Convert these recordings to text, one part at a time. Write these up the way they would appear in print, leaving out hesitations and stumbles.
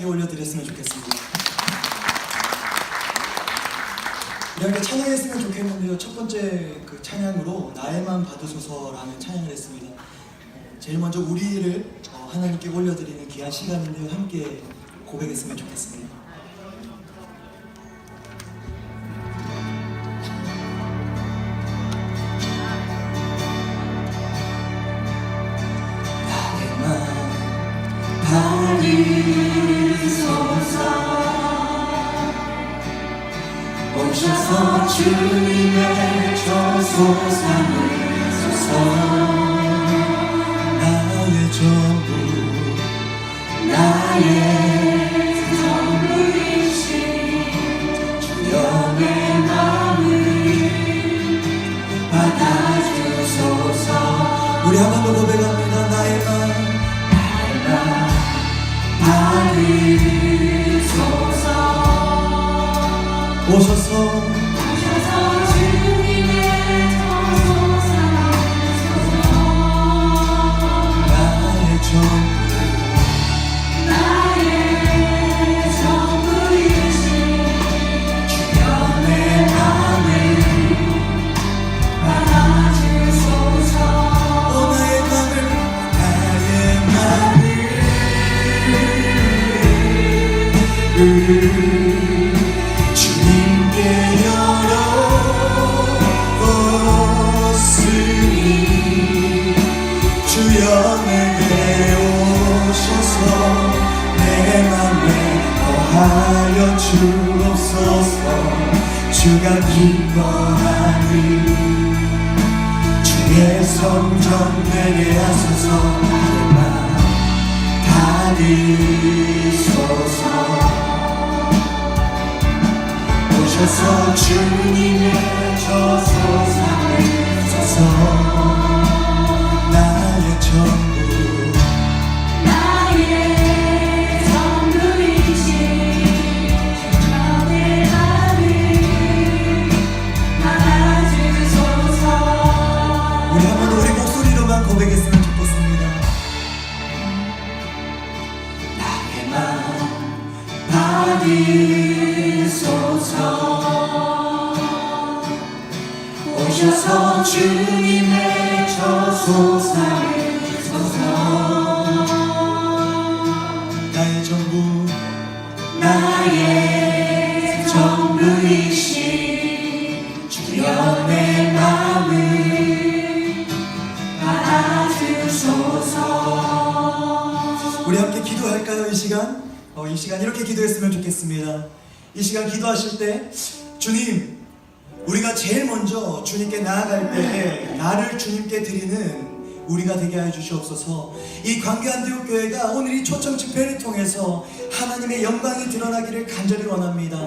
하나님께 올려드렸으면 좋겠습니다. 우리 함께 찬양했으면 좋겠는데요. 첫 번째 그 찬양으로 나에만 받으소서라는 찬양을 했습니다. 제일 먼저 우리를 하나님께 올려드리는 귀한 시간인데요. 함께 고백했으면 좋겠습니다. 받으소서 오셔서 주님의 저소 삼으소서 나의 전부 나의 전부이신 주여 내 마음을 받아주소서. 우리 한 번 더 고백합니다. 나의 마음 받으소서 오셔서 주님의 저소 삼으소서 나의 전부 나의 전부이신 주여 내 맘을 받아주소서. 오 나의 맘을 주님께 열어뒀으니 주여 내게 오셔서 내 맘에 거하여 주옵소서. 주가 기뻐하니 주의 성전 되게 하소서. 나의 맘 받으소서. 오셔서 주님의 저소 삼으소서. 나의 전부 나의 전부이신 주여 내 맘을 받아주소서. 우리 한 번 더 우리 목소리로만 고백했으면 좋겠습니다. 나의 맘 받으소서. 오셔서 주님의 저소 삼으소서. 나의 전부 나의 전부이신 주여 내 맘을 받아주소서. 우리 함께 기도할까요? 이 시간? 이 시간 이렇게 기도했으면 좋겠습니다. 이 시간 기도하실 때 주님, 우리가 제일 먼저 주님께 나아갈 때 나를 주님께 드리는 우리가 되게 해 주시옵소서. 이 광교안디옥교회가 오늘 이 초청 집회를 통해서 하나님의 영광이 드러나기를 간절히 원합니다.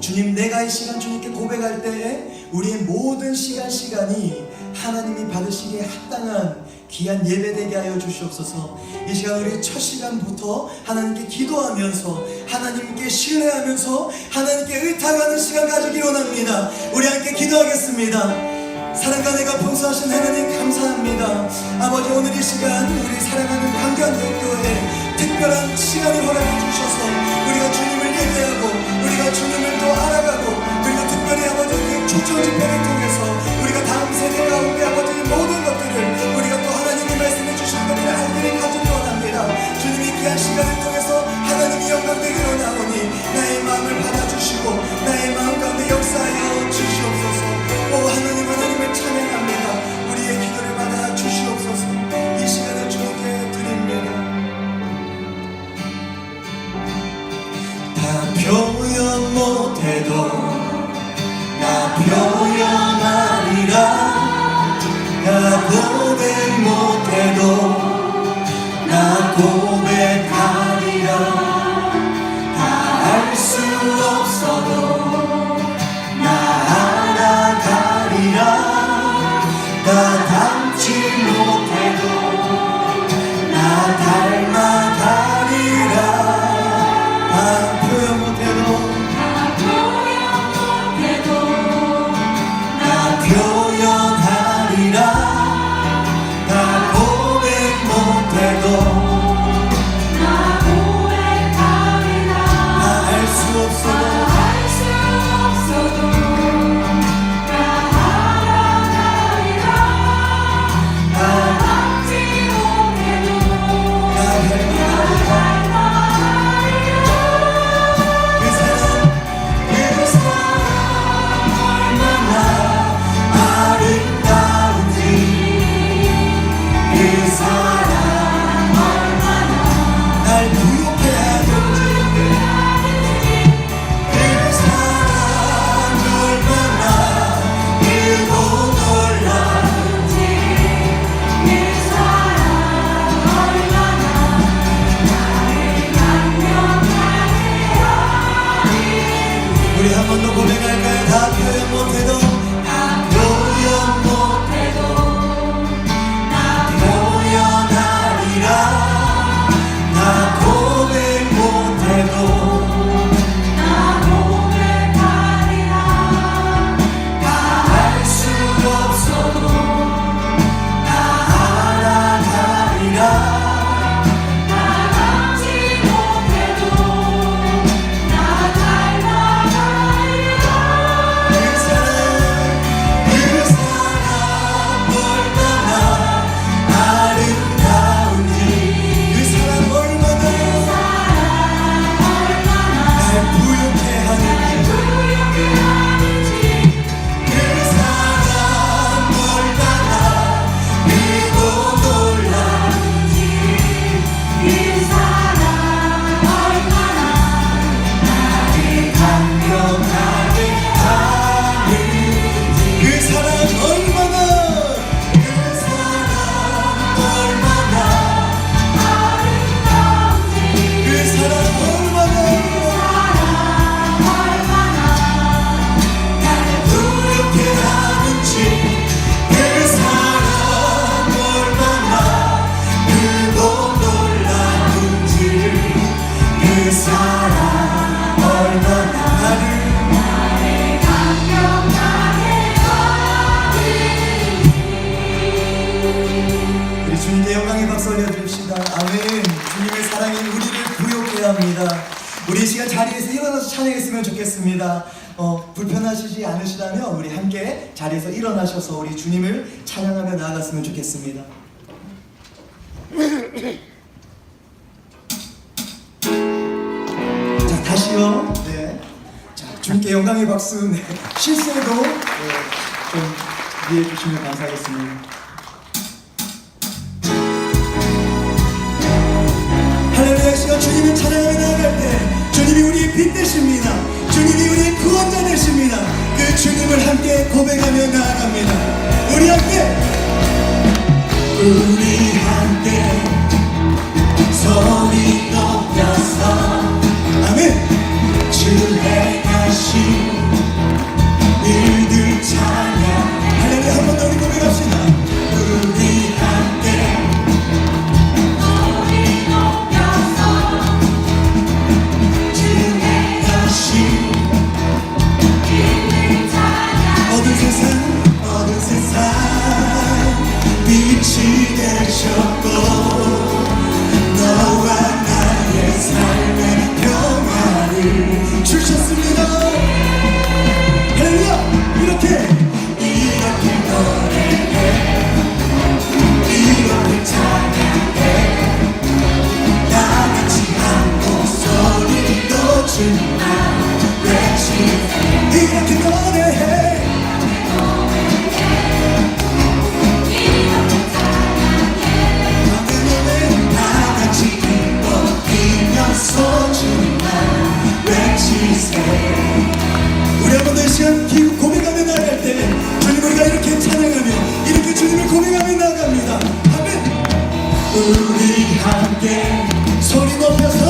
주님, 내가 이 시간 주님께 고백할 때에 우리의 모든 시간이 하나님이 받으시기에 합당한 귀한 예배되게 하여 주시옵소서. 이 시간 우리 첫 시간부터 하나님께 기도하면서 하나님께 신뢰하면서 하나님께 의탁하는 시간 가지기 원합니다. 우리 함께 기도하겠습니다. 사랑과 내가 봉사하신 하나님 감사합니다. 아버지, 오늘 이 시간 우리 사랑하는 광교안디옥교회 특별한 시간을 허락해 주셔서 우리가 주님을 예배하고 우리가 주님을 또 알아가고 그리고 특별히 아버지 이 초청 집회를 통해서 우리가 다음 세대 가운데 아버지 모든 것들을 우리가 또 하나님이 말씀해 주신 것들을 알기를 가지기 원합니다. 주님이 귀한 시간을 통해서 하나님이 영광되기로 나오니 나의 마음을 받아주시고 나의 마음 가운데 역사하여 주시옵소서. 오 하나님, 하나님을 찬양합니다. 우리의 기도를 받아 주시옵소서. 이 시간을 주님께 드립니다. 다 표현 못해도 나 표현하리라. 나 고백 못해도 나 고백하리라. 다 알 수 없어도 나 알아가리라. 나 닮지 못해도 나 닮아가리라. 다 표현 못해도 다 표현 못해도 찬양합니다. 우리 이 시간 자리에서 일어나서 찬양했으면 좋겠습니다. 불편하시지 않으시다면 우리 함께 자리에서 일어나셔서 우리 주님을 찬양하며 나아갔으면 좋겠습니다. 자, 다시요. 네. 자, 주님께 영광의 박수. 네. 실수해도 좀 이해해 주시면 감사하겠습니다. 할렐루야. 시간 주님을 찬양하며 나아갈 때 주님이 우리의 빛 되십니다. 주님이 우리의 구원자 되십니다. 그 주님을 함께 고백하며 나아갑니다. 우리 함께 소리 높여서 아멘. 주 행하신 일들 찬양. 할렐루야. 한 번 더 우리 고백합시다. 우리 함께 소리 높여서 주 행하신 일들 찬양. 어두운 세상 빛이 되셨고 너와 나의 삶의 평화를 주셨습니다. 할렐루야. 이렇게 노래해 이렇게 찬양해 다같이 한 목소리로 주님만 외치세. 이렇게 노래해 다같이 기뻐 뛰면서 주님만 외치세. 우리 한번 더 이 시간 고백하며 나아갈 때 주님 우리가 이렇게 찬양하며 이렇게 주님을 고백하며 나아갑니다. 아멘. 우리 함께 소리 높여서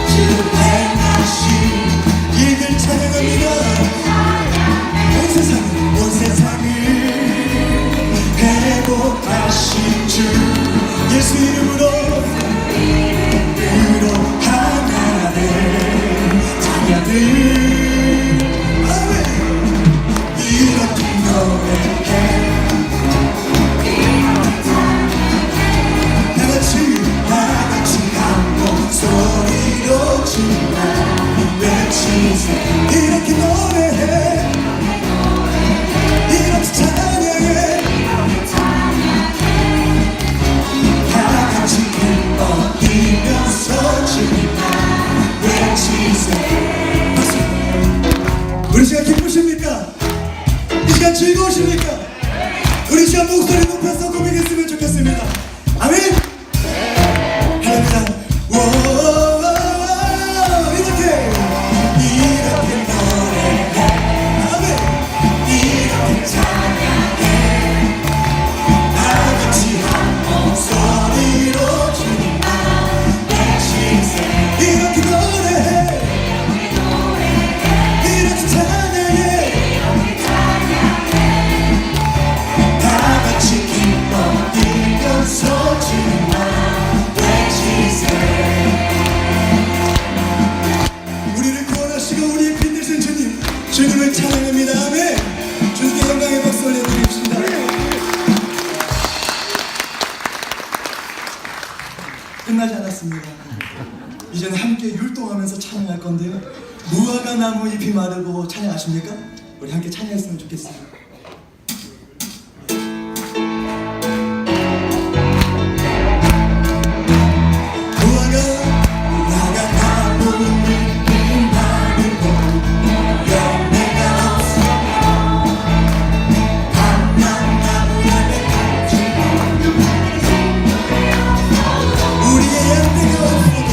주 행하신 일들 찬양합니다. 온 세상을 회복하신 주 예수 이름으로 하나 된 자녀들 아멘. 이렇게 노래해 다같이 한 목소리로 주님만 외치세. 이렇게 노래해 이렇게 찬양해 다같이 기뻐 뛰면서 주님만 외치세. 우리 시간 기쁘십니까? 이 시간 즐거우십니까? 우리 시간 목소리 높여서 고백했으면 좋겠습니다. 아멘. 할렐루야. 이렇게 노래해 아멘. 이렇게 찬양해 다같이 한 목소리로 주님만 외치세. 이렇게 노래해 이렇게 찬양해 다같이 기뻐 뛰면서 주님만 외치세. 우리를 구원하시고 우리의 빛 되신 주님 주님을 찬양합니다. 아멘. 주님께 영광의 박수 올려드립시다. 끝나지 않았습니다. 이제는 함께 율동하면서 찬양할 건데요. 무화과 나무 잎이 마르고 찬양하십니까? 우리 함께 찬양했으면 좋겠습니다. 무화과 나무 잎이 마르고 열매가 없으며 감람나무 열매 맺히고 우리의 양떼가 없어도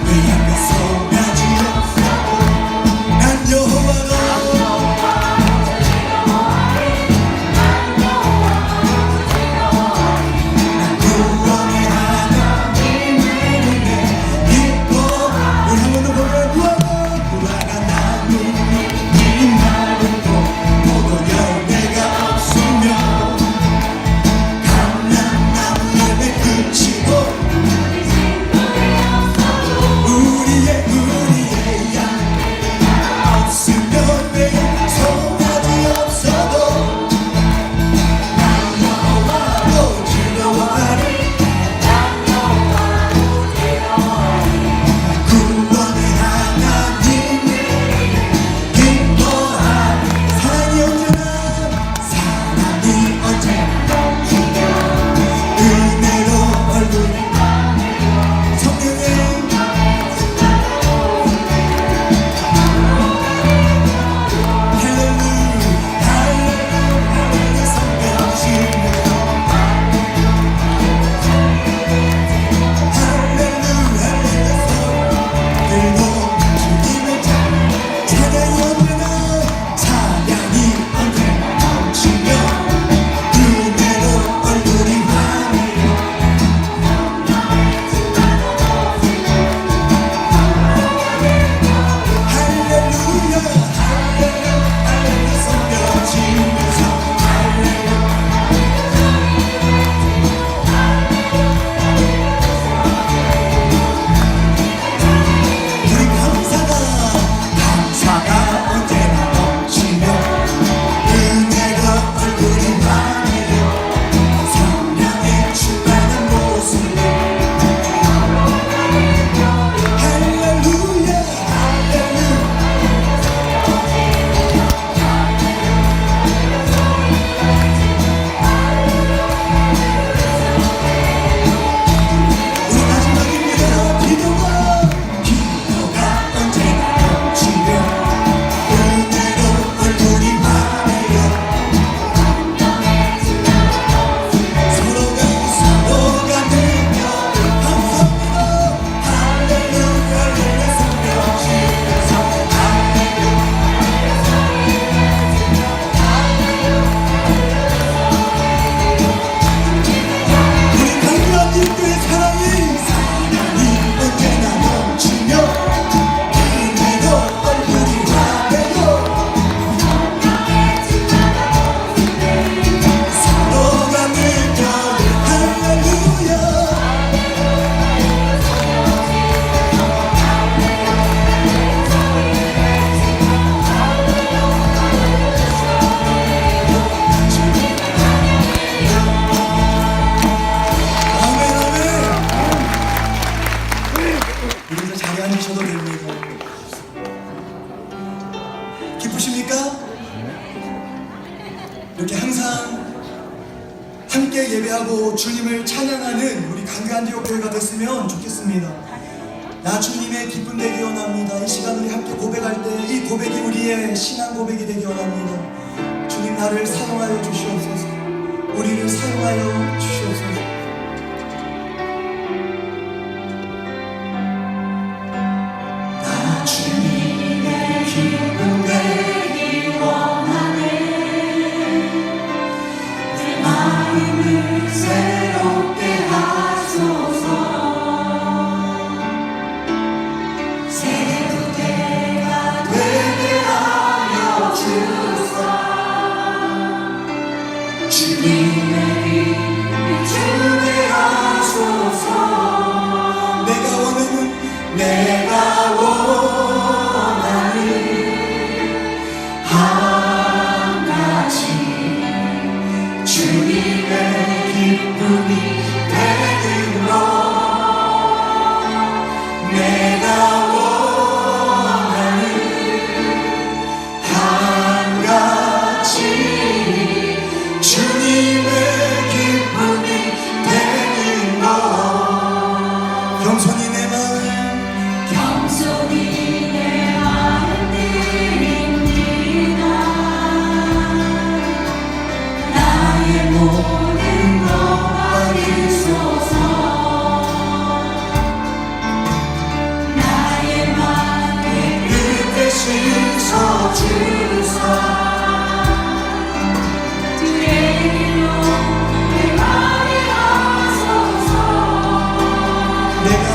그 앞에 소나지 없어도 난 여호와가 그리고 주님을 찬양하는 우리 강교 안디옥 교회가 됐으면 좋겠습니다. 나 주님의 기쁨 되기 원합니다. 이 시간 우리 함께 고백할 때 이 고백이 우리의 신앙 고백이 되기 원합니다. 주님 나를 사용하여 주시옵소서. 우리를 사용하여 주시옵소서. 나 주님의 기쁨 되기 원하네. 내 마음을 새롭게 하소서. 새로 때가 되게 하여 주사. 주님의 빛 비추게 하소서. 내가 원하는 한 가지 주님의 기쁨이 되는 것. 내가 원하는 한 가지 주님의 기쁨이 되는 것. 겸손히 내 마음 겸손히 내 마음 드립니다. 나의 모든 것 받으소서. 나의 마음의 끝에 씻어 주사. 주의 길로 내 가게 하소서. 내가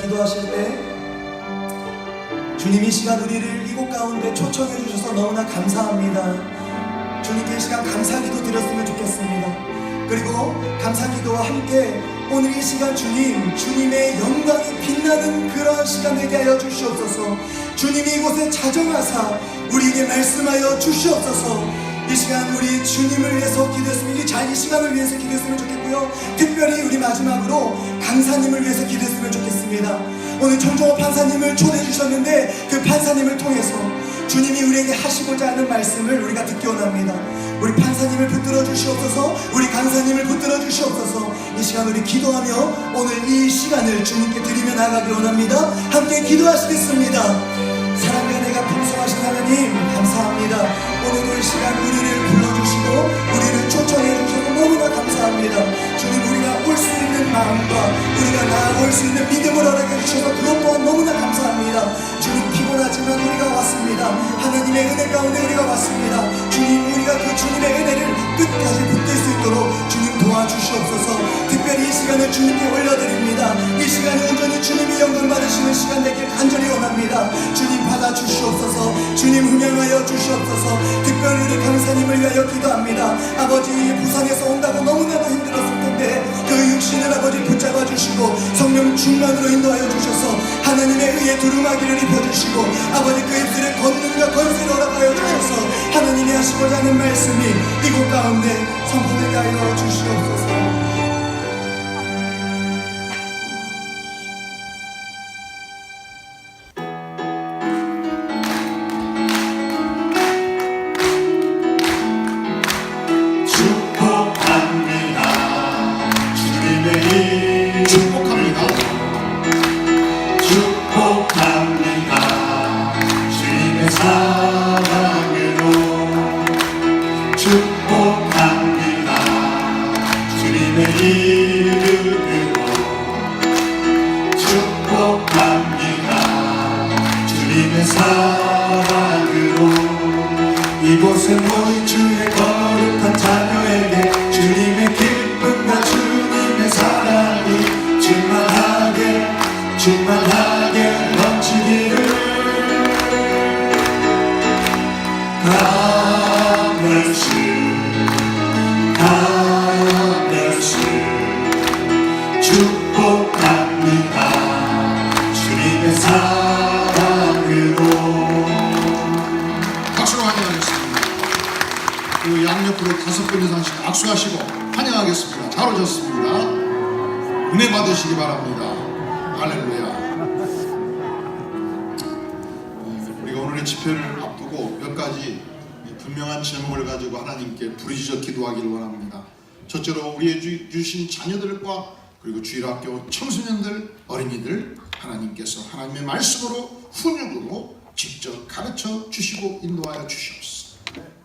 기도하실 때 주님 이 시간 우리를 이곳 가운데 초청해 주셔서 너무나 감사합니다. 주님께 이 시간 감사기도 드렸으면 좋겠습니다. 그리고 감사기도와 함께 오늘 이 시간 주님의 영광이 빛나는 그런 시간 되게 하여 주시옵소서. 주님이 이곳에 자정하사 우리에게 말씀하여 주시옵소서. 이 시간 우리 주님을 위해서 기도했으면 이 시간을 위해서 기도했으면 좋겠고요. 특별히 우리 마지막으로 강사님을 위해서 기도했으면 좋겠습니다. 오늘 정종호 판사님을 초대해 주셨는데 그 판사님을 통해서 주님이 우리에게 하시고자 하는 말씀을 우리가 듣기 원합니다. 우리 판사님을 붙들어 주시옵소서. 우리 강사님을 붙들어 주시옵소서. 이 시간 우리 기도하며 오늘 이 시간을 주님께 드리며 나가기 원합니다. 함께 기도하시겠습니다. 사랑과 내가 풍성하신 하나님 감사합니다. 오늘도 이 시간 우리를 불러주시고 우리를 초청해 주셔서 너무나 감사합니다. 주님 우리가 올 수 있는 마음과 우리가 나아올 수 있는 믿음을 허락해 주셔서 그것 또한 너무나 감사합니다. 주님 피곤하지만 우리가 왔습니다. 하나님의 은혜 가운데 우리가 왔습니다. 주님, 우리가 그 주님의 은혜를 끝까지 붙들 수 있도록 주님 도와주시옵소서. 특별히 이 시간을 주님께 올려드립니다. 이 시간에 온전히 주님이 영광 받으시는 시간 되길 간절히 원합니다. 주님 받아주시옵소서. 주님 흥행하여 주시옵소서. 특별히 우리 강사님을 위하여 기도합니다. 아버지, 부산에서 온다고 너무나도 힘들었을 텐데 그 육신을 아버지 붙잡아 주시고 성령 충만으로 인도하여 주셔서 하나님의 의에 두루마기를 입혀주시고 아버지 그 입술에 권능과 권세를 허락하여 주셔서 하나님이 하시고자 하는 말씀이 이곳 가운데 선포되게 하여 주시옵소서. 이곳에 모인 주의 거룩한 자녀에게 주님의 기쁨과 주님의 사랑이 충만하게 넘치기를. God bless you. 축복합니다. 주님의 사랑으로. 박수로 환영하겠습니다. 그 양옆으로 5분 이상씩 악수하시고 환영하겠습니다. 잘 오셨습니다. 은혜 받으시기 바랍니다. 할렐루야. 우리가 오늘의 집회를 앞두고 몇 가지 분명한 제목을 가지고 하나님께 부르짖어 기도하기를 원합니다. 첫째로 우리의 주신 자녀들과 그리고 주일학교 청소년들, 어린이들 하나님께서 하나님의 말씀으로 훈육으로 직접 가르쳐 주시고 인도하여 주시옵소서.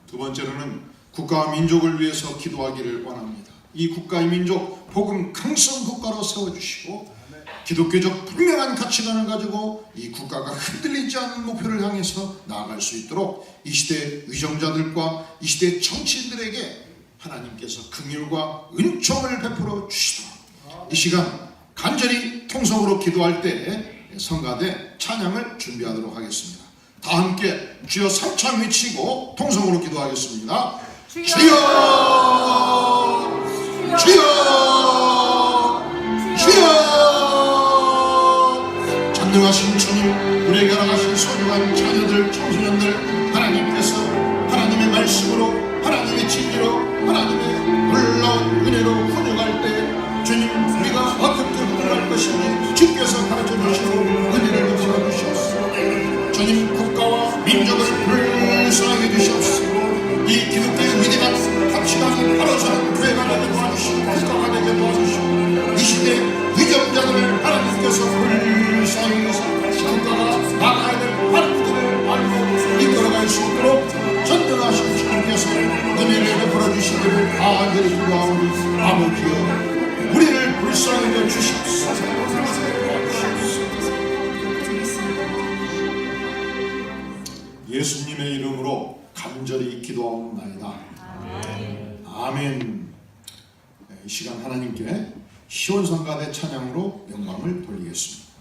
두 번째로는 국가와 민족을 위해서 기도하기를 원합니다. 이 국가의 민족 복음 강성 국가로 세워주시고 기독교적 분명한 가치관을 가지고 이 국가가 흔들리지 않는 목표를 향해서 나아갈 수 있도록 이 시대 위정자들과 이 시대 정치인들에게 하나님께서 긍휼과 은총을 베풀어 주시도록 이 시간 간절히 통성으로 기도할 때 성가대 찬양을 준비하도록 하겠습니다. 다 함께 주여 3참 외치고 통성으로 기도하겠습니다. 주여 주여 주여. 전능하신 주님, 우리에게 허락하신 소중한 자녀들, 청소년들 하나님께서 하나님의 말씀으로, 하나님의 진리로, 하나님의 놀라운 은혜로 훈육할 때 주님, 우리가 어떻게 훈육할 것인지 주께서 가르쳐 주시고 은혜를 베풀어 주시옵소서. 주님, 국가와 민족을 불쌍하게 주시옵소서. 이 기독교의 위대한 가치관을 바로서는 교회가 되게 도와주시고 국가가 되게 도와주시고 이 시대 위정자들을 하나님께서 불쌍히 여기서 국가가 나가야 될 바른 길을 알고 이끌어갈 수 있도록 전능하신 주님께서 은혜를 베풀어 주시기를 간절히 기도하오니 아버지여, 우리를 불쌍히 여겨 주시옵소서. 예수님의 이름으로 간절히 기도하옵나이다. 아멘. 이 시간 하나님께 시온성가대 찬양으로 영광을 돌리겠습니다.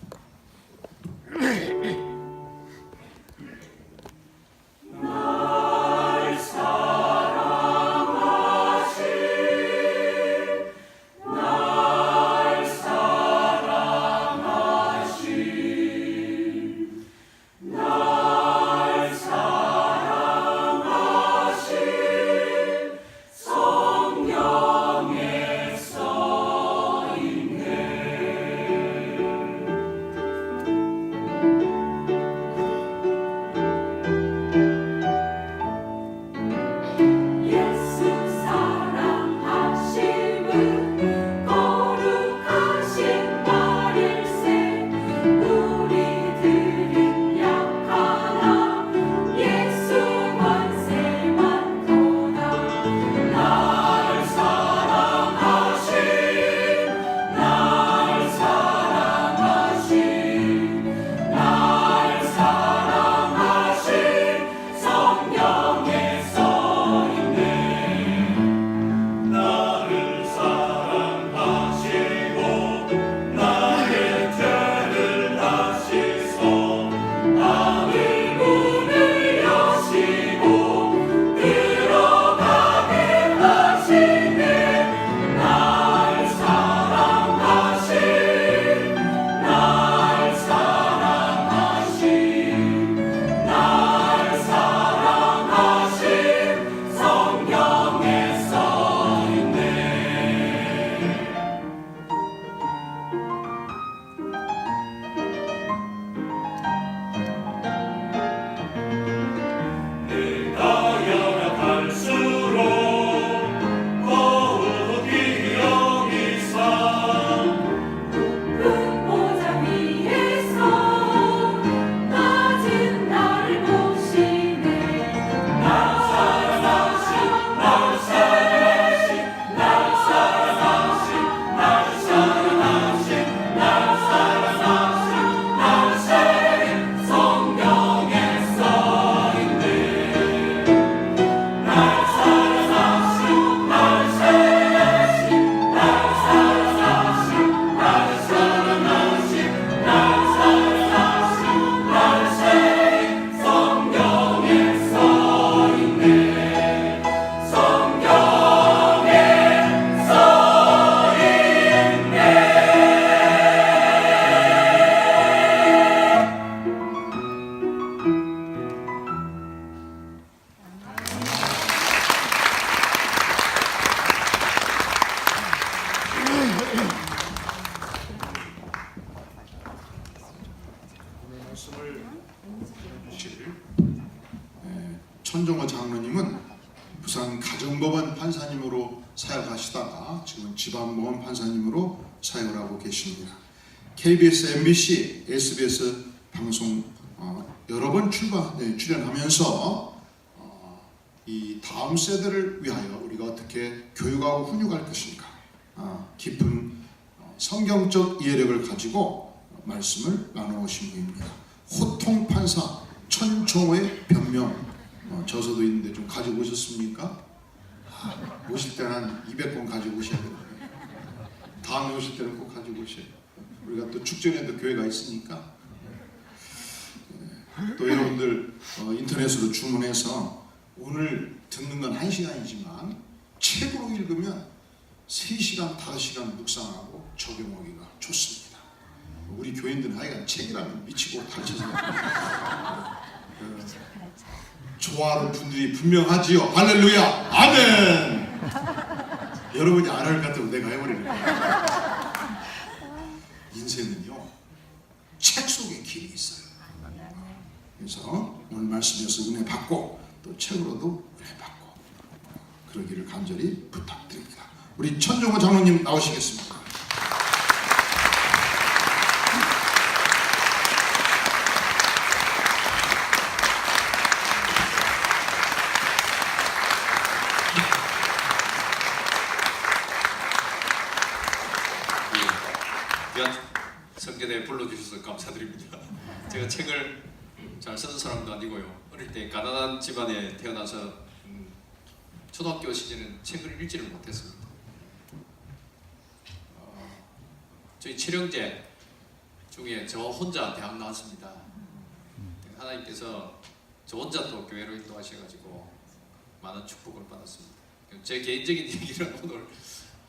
판사님으로 사역하시다가 지금은 지방보험 판사님으로 사역을 하고 계십니다. KBS, MBC, SBS 방송 여러 번 출연하면서 이 다음 세대를 위하여 우리가 어떻게 교육하고 훈육할 것인가 깊은 성경적 이해력을 가지고 말씀을 나누어오신 분입니다. 호통 판사 천종의 변명 저서도 있는데 좀 가지고 오셨습니까? 오실 때는 한 200권 가지고 오셔야 돼요. 다음에 오실 때는 꼭 가지고 오셔야 돼요. 우리가 또 축전에도 교회가 있으니까 또 여러분들 인터넷으로 주문해서 오늘 듣는 건 1시간이지만 책으로 읽으면 3시간, 5시간 묵상하고 적용하기가 좋습니다. 우리 교인들은 하여간 책이라면 미치고 달쳐서 좋아하는 분들이 분명하지요. 할렐루야, 아멘. 여러분이 안 할 것 같으면 내가 해버리는 거예요. 인생은요 책 속에 길이 있어요. 그래서 오늘 말씀에서 은혜 받고 또 책으로도 은혜 받고 그러기를 간절히 부탁드립니다. 우리 천종호 장로님 나오시겠습니다. 성전에 불러주셔서 감사드립니다. 제가 책을 잘 쓰는 사람도 아니고요. 어릴 때 가난한 집안에 태어나서 초등학교 시절에는 책을 읽지를 못했습니다. 저희 칠형제 중에 저 혼자 대학 나왔습니다. 하나님께서 저 혼자 또 교회로 인도하셔가지고 많은 축복을 받았습니다. 제 개인적인 얘기는 오늘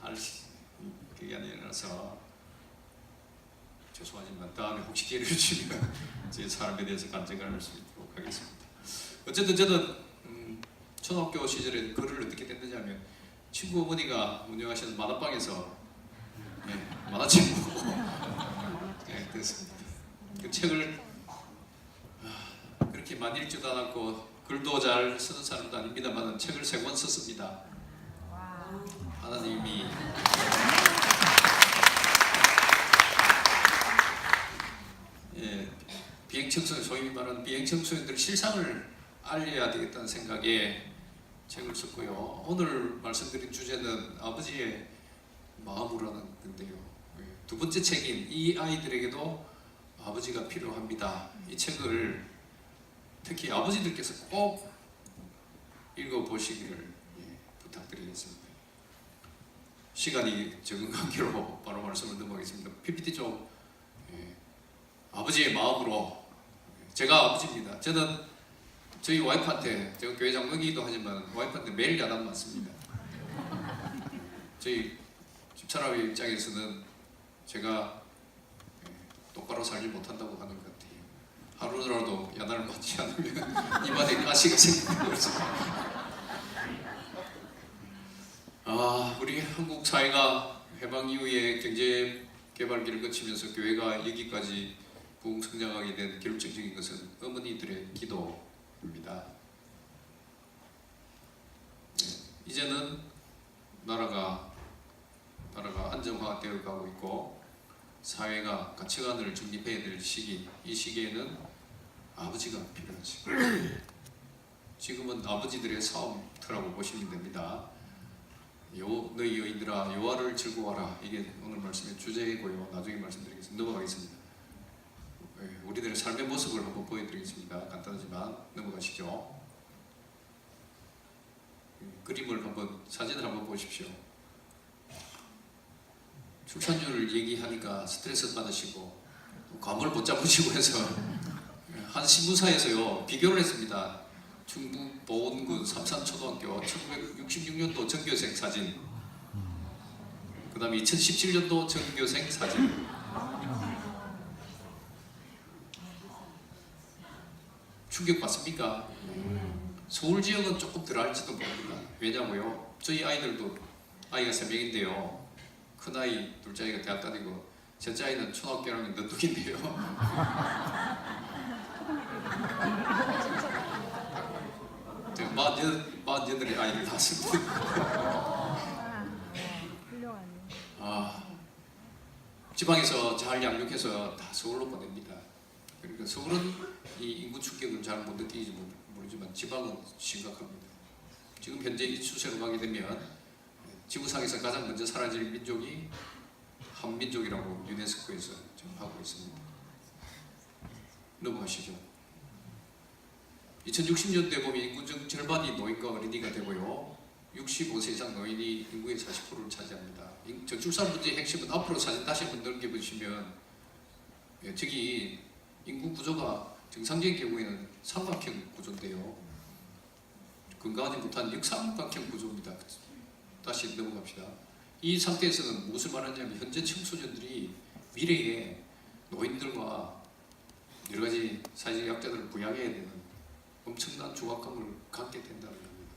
할 그게 아니라서 죄송하지만 다음에 혹시 기회를 주시면 제 사람에 대해서 간증을 할 수 있도록 하겠습니다. 어쨌든 저는 초등학교 시절에 글을 어떻게 됐느냐 하면 친구 어머니가 운영하시는 만화방에서 만화책 보고 됐습니다. 그 책을 그렇게 많이 읽지도 않았고 글도 잘 쓰는 사람도 아닙니다만 책을 3권 썼습니다. 하나님이 비행청소년, 소위 말하는 비행청소년들 실상을 알려야 되겠다는 생각에 책을 썼고요. 오늘 말씀드린 주제는 아버지의 마음으로라는 건데요. 두 번째 책인 이 아이들에게도 아버지가 필요합니다. 이 책을 특히 아버지들께서 꼭 읽어보시기를 부탁드리겠습니다. 시간이 적은 관계로 바로 말씀을 넘어가겠습니다. PPT 좀 아버지의 마음으로. 제가 아버지입니다. 저는 저희 와이프한테, 제가 교회 장로이기도 하지만 와이프한테 매일 야단 맞습니다. 저희 집사람 입장에서는 제가 똑바로 살지 못한다고 하는 것 같아요. 하루라도 야단을 맞지 않으면 입안에 가시가 생기는 거죠. 우리 한국 사회가 해방 이후에 경제 개발기를 거치면서 교회가 여기까지 부흥성장하게 된 결정적인 것은 어머니들의 기도입니다. 이제는 나라가 안정화되어 가고 있고 사회가 가치관을 정립해야 될 시기, 이 시기에는 아버지가 필요하지. 지금은 아버지들의 싸움터라고 보시면 됩니다. 너희 여인들아 여호와를 즐거워하라. 이게 오늘 말씀의 주제이고요. 나중에 말씀드리겠습니다. 넘어가겠습니다. 우리들의 삶의 모습을 한번 보여드리겠습니다. 간단하지만 넘어가시죠. 그림을 한번, 사진을 한번 보십시오. 출산율을 얘기하니까 스트레스 받으시고 감을 못 잡으시고 해서 한 신문사에서요 비교를 했습니다. 충북 보은군 삼산초등학교 1966년도 전교생 사진, 그 다음에 2017년도 전교생 사진. 충격받습니까? 서울 지역은 조금 덜할지도 모릅니다. 왜냐고요? 저희 아이들도 아이가 3명인데요. 큰아이, 둘째아이가 대학 다니고 셋째아이는 초등학교 1학년 늦둥인데요. 제가 48의 아이를 낳았습니다. 지방에서 잘 양육해서 다 서울로 보냅니다. 그러니까 서울은 이 인구 충격을 잘 못 느끼지 모르지만 지방은 심각합니다. 지금 현재 이 추세로 가게 되면 지구상에서 가장 먼저 사라질 민족이 한민족이라고 유네스코에서 지금 하고 있습니다. 넘어가시죠. 2060년대에 보면 인구 중 절반이 노인과 어린이가 되고요. 65세 이상 노인이 인구의 40%를 차지합니다. 저출산 문제의 핵심은 앞으로 사진 다시 한번 넘겨보시면 저기 인구 구조가 정상적인 경우에는 삼각형 구조인데요. 건강하지 못한 역삼각형 구조입니다. 다시 넘어갑시다. 이 상태에서는 무엇을 말하냐면 현재 청소년들이 미래에 노인들과 여러 가지 사회적 약자들을 부양해야 되는 엄청난 중압감을 갖게 된다는 겁니다.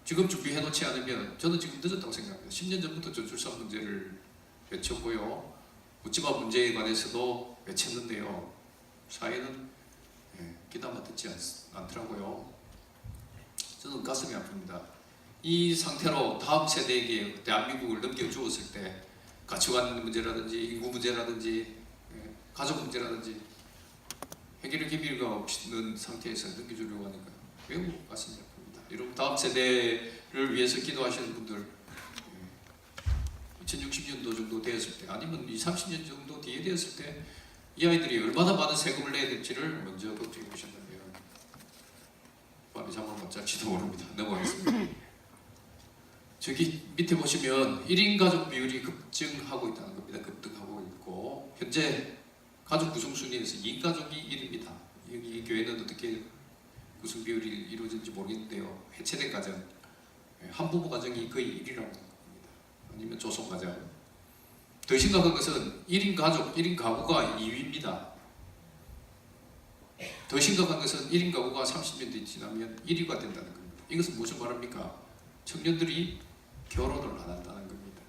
지금 준비해 놓지 않으면 저는 지금 늦었다고 생각합니다. 10년 전부터 저출산 문제를 외쳤고요. 묻지마 문제에 관해서도 외쳤는데요. 사회는 귀담아 듣지 않더라고요. 저는 가슴이 아픕니다. 이 상태로 다음 세대에게 대한민국을 넘겨주었을 때 가치관 문제라든지 인구 문제라든지 가족 문제라든지 해결의 기미가 없는 상태에서 넘겨주려고 하니까 매우 가슴이 아픕니다. 여러분 다음 세대를 위해서 기도하시는 분들 2060년도 정도 되었을 때 아니면 20, 30년 정도 뒤에 되었을 때 이 아이들이 얼마나 많은 세금을 내야 될지를 먼저 걱정해 보신다면 밤에 잠을 못 잘지도 모릅니다. 넘어가겠습니다. 저기 밑에 보시면 1인 가족 비율이 급증하고 있다는 겁니다. 급등하고 있고 현재 가족 구성 순위에서 2인 가족이 1입니다. 여기 교회는 어떻게 구성 비율이 이루어진지 모르겠는데요. 해체된 가정, 한부모 가정이 거의 1이라고 합니다. 아니면 조성 가정. 더 심각한 것은 1인 가족, 1인 가구가 2위입니다. 더 심각한 것은 1인 가구가 30년 지나면 1위가 된다는 겁니다. 이것은 무슨 말입니까? 청년들이 결혼을 안 한다는 겁니다.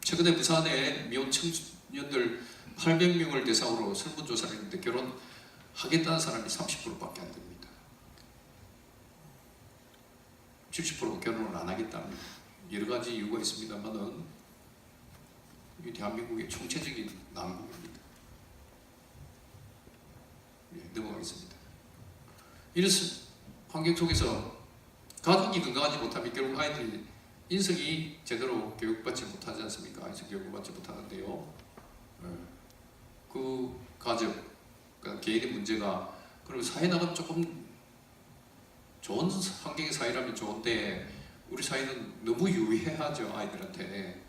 최근에 부산에 미혼 청년들 800명을 대상으로 설문조사를 했는데 결혼하겠다는 사람이 30%밖에 안 됩니다. 70%가 결혼을 안 하겠다는 여러 가지 이유가 있습니다만은 이 대한민국의 총체적인 난국입니다. 넘어가겠습니다. 이런 환경 속에서 가족이 건강하지 못하면 결국 아이들이 인성이 제대로 교육받지 못하지 않습니까? 인성 교육을 받지 못하는데요. 그 가족, 그러니까 개인의 문제가 그리고 사회 나가면 조금 좋은 환경의 사회라면 좋은데 우리 사회는 너무 유해하죠. 아이들한테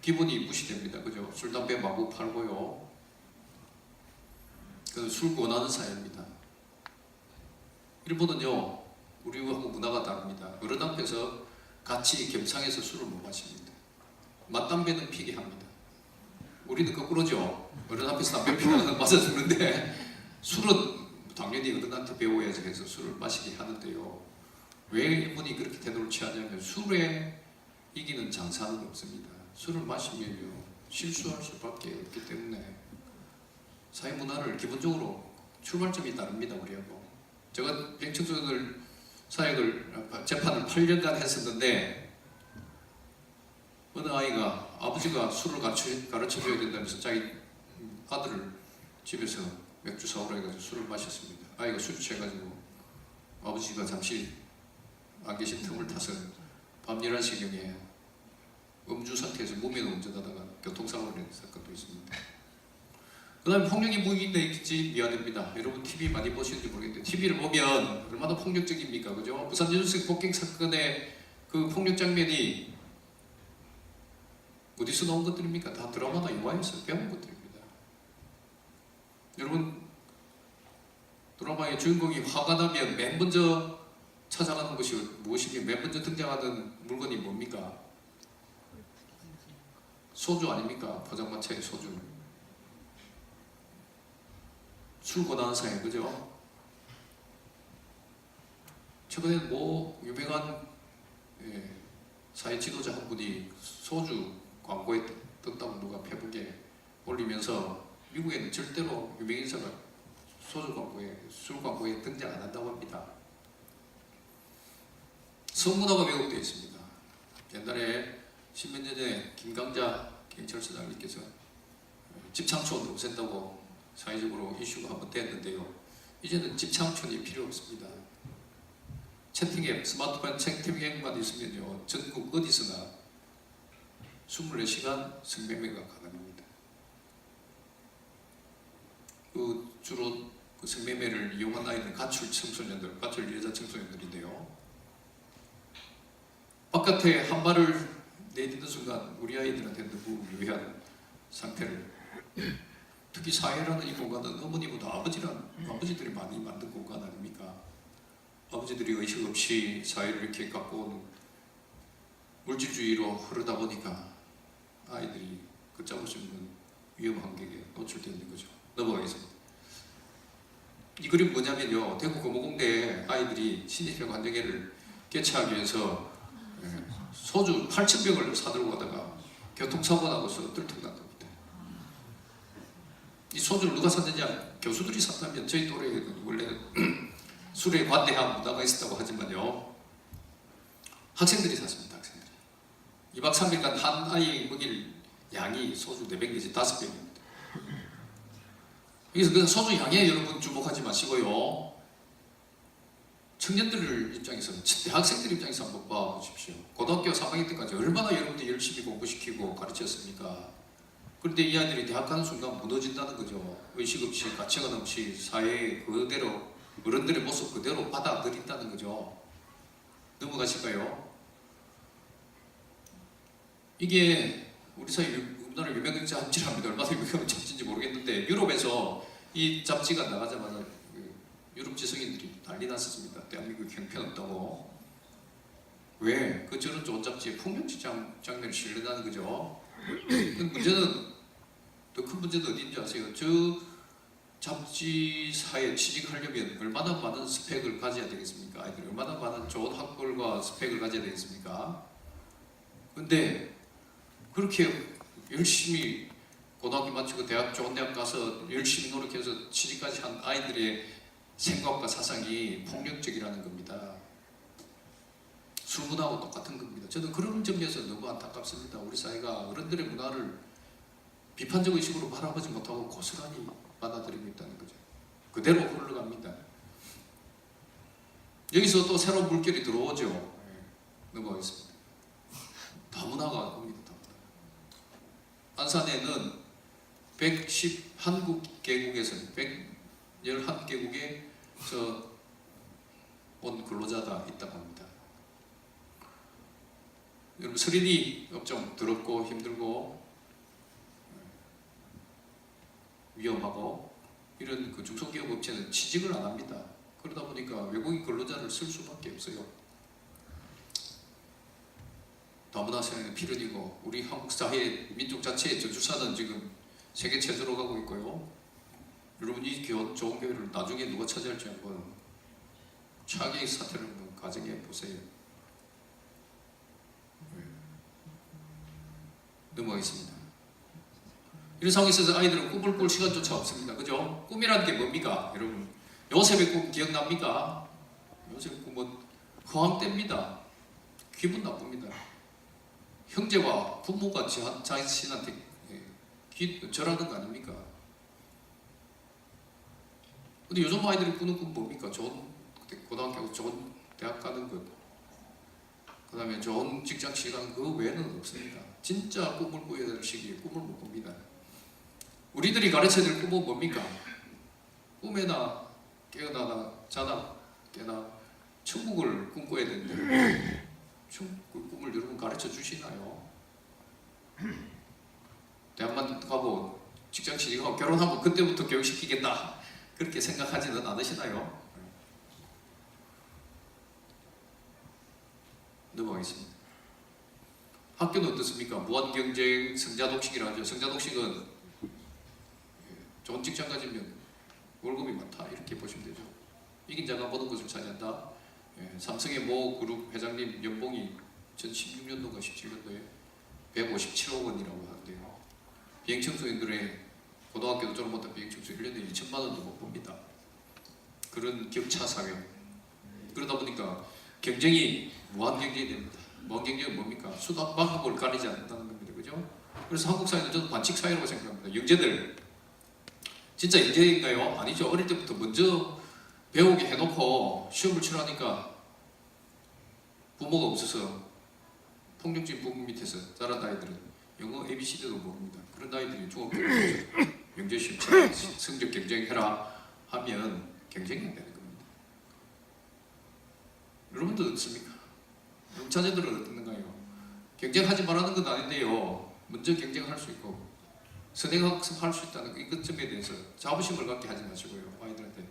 기본이 무시됩니다. 그죠? 술, 담배 마구 팔고요. 술 권하는 사회입니다. 일본은요, 우리하고 문화가 다릅니다. 어른 앞에서 같이 겸상해서 술을 못 마십니다. 맞담배는 피게 합니다. 우리는 거꾸로죠. 어른 앞에서 담배 피우면 맞아 죽는데 술은 당연히 어른한테 배워야지 해서 술을 마시게 하는데요. 왜 일본이 그렇게 태도를 취하냐면 술에 이기는 장사는 없습니다. 술을 마시면요 실수할 수밖에 없기 때문에 사회 문화를 기본적으로 출발점이 다릅니다. 우리하고 제가 백청소년들 사역을 재판을 8년간 했었는데 어느 아이가 아버지가 술을 가르쳐줘야 된다면서 자기 아들을 집에서 맥주 사오라 해가지고 술을 마셨습니다. 아이가 술 취해가지고 아버지가 잠시 안 계신 틈을 타서 밤 11시경에 음주 상태에서 무면 운전하다가 교통사고를 낸 사건도 있습니다. 그 다음에 폭력이 무인되겠지 미안합니다. 여러분 TV 많이 보시는지 모르겠는데 TV를 보면 얼마나 폭력적입니까? 그죠? 부산 여중생 폭행 사건의 그 폭력 장면이 어디서 나온 것들입니까? 다 드라마나 영화에서 배운 것들입니다. 여러분 드라마의 주인공이 화가 나면 맨 먼저 찾아가는 것이 무엇이며 맨 먼저 등장하는 물건이 뭡니까? 소주 아닙니까? 포장마차의 소주. 술 권하는 사회, 그죠? 최근에 뭐 유명한 사회 지도자 한 분이 소주 광고에 떴다고 누가 페북에 올리면서 미국에는 절대로 유명인사가 소주 광고에, 술 광고에 등장 안 한다고 합니다. 성문화가 왜곡되어 있습니다. 옛날에 10몇 년 전에 김강자 경찰서장님께서 집창촌 없앤다고 사회적으로 이슈가 한번 됐는데요. 이제는 집창촌이 필요 없습니다. 채팅앱, 스마트폰 채팅앱만 있으면요, 전국 어디서나 24시간 성매매가 가능합니다. 주로 그 성매매를 이용한 아이들은 가출 청소년들, 가출 여자 청소년들인데요. 바깥에 한 발을 내딛는 순간 우리 아이들한테 너무 유해한 상태를, 특히 사회라는 이 공간은 어머니보다 아버지들이 많이 만든 공간 아닙니까? 아버지들이 의식 없이 사회를 이렇게 갖고 온 물질주의로 흐르다 보니까 아이들이 걷잡을 수 있는 위험 환경에 노출되어 있는 거죠. 넘어가겠습니다. 이 그림 뭐냐면요, 대구 고모공대에 아이들이 신입생 관장회를 개최하기 위해서 소주 8,000병을 사들고 가다가 교통사고 나고서 들통난 겁니다. 이 소주를 누가 샀느냐? 교수들이 샀다면 저희 또래에는 원래 술에 관대한 문화가 있었다고 하지만요, 학생들이 샀습니다. 학생들이 2박 3일간 한 아이 먹일 양이 소주 4병 내지 5병입니다. 그래서 그 소주 양에 여러분 주목하지 마시고요, 청년들 입장에서는, 대학생들 입장에서 한번 봐보십시오. 고등학교 3학년 때까지 얼마나 여러분들이 열심히 공부시키고 가르쳤습니까? 그런데 이 아이들이 대학 가는 순간 무너진다는 거죠. 의식 없이, 가치관 없이 사회에 그대로, 어른들의 모습 그대로 받아들인다는 거죠. 넘어가실까요? 이게 우리 사회 우리나라 유명 잡지랍니다. 얼마나 유명한 잡지인지 모르겠는데, 유럽에서 이 잡지가 나가자마자 유럽 지성인들이 난리 났었습니다. 대한민국 형편없다고. 왜? 그 저런 좋은 잡지에 폭력지 장면을 실려나는 거죠. 문제는, 더 큰 문제는 어디인지 아세요? 저 잡지사에 취직하려면 얼마나 많은 스펙을 가져야 되겠습니까? 아이들이 얼마나 많은 좋은 학벌과 스펙을 가져야 되겠습니까? 근데 그렇게 열심히 고등학교 마치고 좋은 대학 가서 열심히 노력해서 취직까지 한 아이들의 생각과 사상이 폭력적이라는 겁니다. 술문화하고 똑같은 겁니다. 저는 그런 점에서 너무 안타깝습니다. 우리 사회가 어른들의 문화를 비판적 의식으로 바라보지 못하고 고스란히 받아들이고 있다는 거죠. 그대로 흘러갑니다. 여기서 또 새로운 물결이 들어오죠. 넘어가겠습니다. 다문화가 옵니다. 안산에는 111개국에서 111개국에서 온 근로자가 있다고 합니다. 여러분, 3D 업종 더럽고 힘들고 위험하고 이런 그 중소기업 업체는 취직을 안 합니다. 그러다 보니까 외국인 근로자를 쓸 수밖에 없어요. 다문화 사회는 필연이고, 우리 한국 사회 민족 자체의 저주사는 지금 세계 최저로 가고 있고요. 여러분, 이 좋은 교회를 나중에 누가 차지할지 한번 최악의 사태를 한번 가정해 보세요. 넘어가겠습니다. 이런 상황에서 아이들은 꿈을 꿀 시간조차 없습니다. 그죠? 꿈이라는 게 뭡니까? 여러분, 요셉의 꿈 기억납니까? 요셉의 꿈은 허황됩니다. 기분 나쁩니다. 형제와 부모가 자신한테 절하는 거 아닙니까? 근데 요즘 아이들이 꾸는 꿈 뭡니까? 좋은 고등학교, 좋은 대학 가는 것, 그 다음에 좋은 직장 시간, 그 외에는 없습니다. 진짜 꿈을 꾸어야 될 시기에 꿈을 못 꿉니다. 우리들이 가르쳐야 될 꿈은 뭡니까? 꿈에나 깨어나나 자나 깨나 천국을 꿈꿔야 되는데 그 꿈을 여러분 가르쳐 주시나요? 대학만 가고 직장 취직하고 결혼하고 그때부터 교육시키겠다, 그렇게 생각하지는 않으시나요? 넘어가겠습니다. 학교는 어떻습니까? 무한경쟁, 성자독식이라고 하죠. 성자독식은 좋은 직장 가지면 월급이 많다, 이렇게 보시면 되죠. 이긴 자가 모든 것을 차지한다. 삼성의 모 그룹 회장님 연봉이 2016년도인가 17년도에 157억 원이라고 하는데요. 비행청소년들의 고등학교도 졸업 못한 비행청소년 1년에 2천만 원도 못 봅니다. 그런 격차 사회. 그러다 보니까 경쟁이 무한 경쟁이 됩니다. 무한 경쟁은 뭡니까? 수도 방법을 가리지 않는다는 겁니다. 그죠? 그래서 한국 사회는 저는 반칙 사회라고 생각합니다. 영재들 진짜 영재인가요? 아니죠. 어릴 때부터 먼저 배우게 해놓고 시험을 치라니까 부모가 없어서 폭력적인 부모 밑에서 자란 아이들은 영어 ABCD도 모릅니다. 그런 아이들이 중학교에서 영재 시험 치라 성적 경쟁해라 하면 경쟁이 안 되는 겁니다. 여러분도 어떻습니까? 여러분 자녀들은 어떻는가요? 경쟁하지 말라는 건 아닌데요. 먼저 경쟁할 수 있고 선행학습할 수 있다는 이것점에 대해서 자부심을 갖게 하지 마시고요. 아이들한테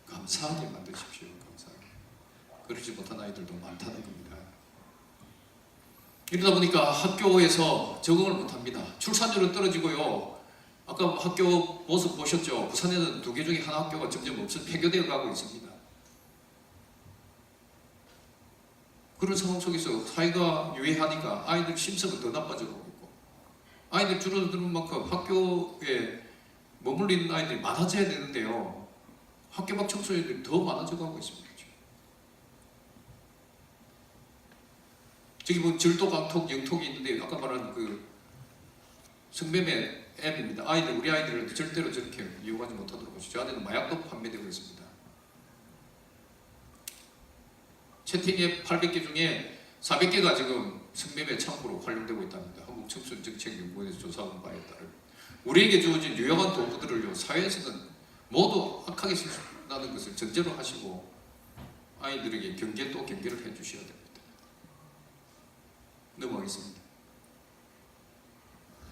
감사하게 만드십시오. 감사하게. 그러지 못한 아이들도 많다는 겁니다. 이러다 보니까 학교에서 적응을 못합니다. 출산율은 떨어지고요. 아까 학교 모습 보셨죠? 부산에는 2개 중에 한 학교가 점점 폐교되어 가고 있습니다. 그런 상황 속에서 사회가 유해하니까 아이들 심성은 더 나빠져 가고 있고 아이들 줄어드는 만큼 학교에 머물리는 아이들이 많아져야 되는데요. 학교 밖 청소년들이 더 많아져 가고 있습니다. 저기 뭐 절도, 강톡, 영톡이 있는데 아까 말한 그 성매매 앱입니다. 우리 아이들을 절대로 저렇게 이용하지 못하도록 하시죠. 저 안에는 마약도 판매되고 있습니다. 채팅 앱 800개 중에 400개가 지금 성매매 창구로 활용되고 있답니다. 한국청소년정책연구원에서 조사한 바에 따르면 우리에게 주어진 유용한 도구들을요 사회에서는 모두 악하게 쓴다는 것을 전제로 하시고 아이들에게 경계 또 경계를 해주셔야 됩니다. 넘어가겠습니다.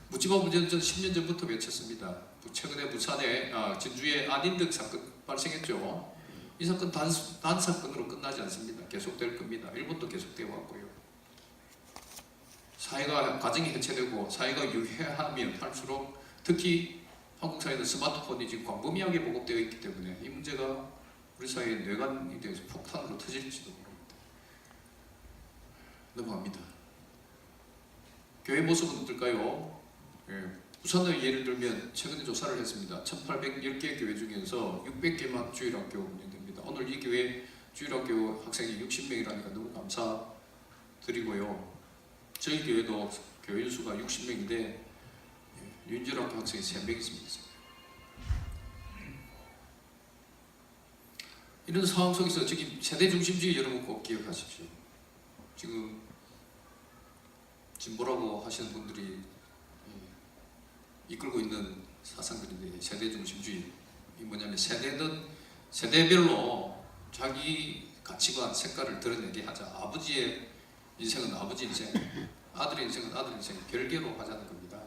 묻지마 문제는 전 10년 전부터 외쳤습니다. 최근에 부산에 진주에 안인득 사건 발생했죠. 이 사건 단 사건으로 끝나지 않습니다. 계속될 겁니다. 일본도 계속되어 왔고요. 사회가 가정이 해체되고 사회가 유해하면 할수록 특히 한국 사회는 스마트폰이 지금 광범위하게 보급되어 있기 때문에 이 문제가 우리 사회의 뇌관에 대해서 폭탄으로 터질지도 모릅니다. 넘어갑니다. 교회 모습은 어떨까요? 부산을 예를 들면 최근에 조사를 했습니다. 1810개 교회 중에서 600개만 주일학교 운영됩니다. 오늘 이 교회 주일학교 학생이 60명이라니까 너무 감사드리고요. 저희 교회도 교인 수가 60명인데 유인절학교 학생이 3명 있습니다. 이런 상황 속에서 저기 세대 중심주의 여러분 꼭 기억하십시오. 지금 진보라고 하시는 분들이 이끌고 있는 사상들인데 세대 중심주의 이 뭐냐면 세대별로 자기 가치관 색깔을 드러내게 하자. 아버지의 인생은 아버지 인생, 아들의 인생은 아들 인생 별개로 하자는 겁니다.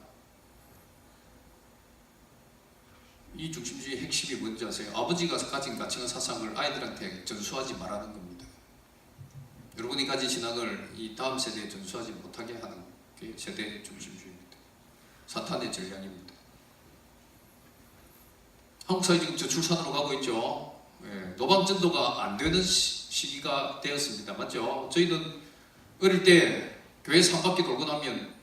이 중심주의의 핵심이 뭔지 아세요? 아버지가 가진 가치관 사상을 아이들한테 전수하지 말라는 겁니다. 여러분이 가진 신앙을 이 다음 세대에 전수하지 못하게 하는 게 세대 중심주의입니다. 사탄의 전략입니다. 한국 사회 지금 저출산으로 가고 있죠. 노방 전도가 안 되는 시기가 되었습니다. 맞죠? 저희는 어릴 때 교회 3바퀴 돌고 나면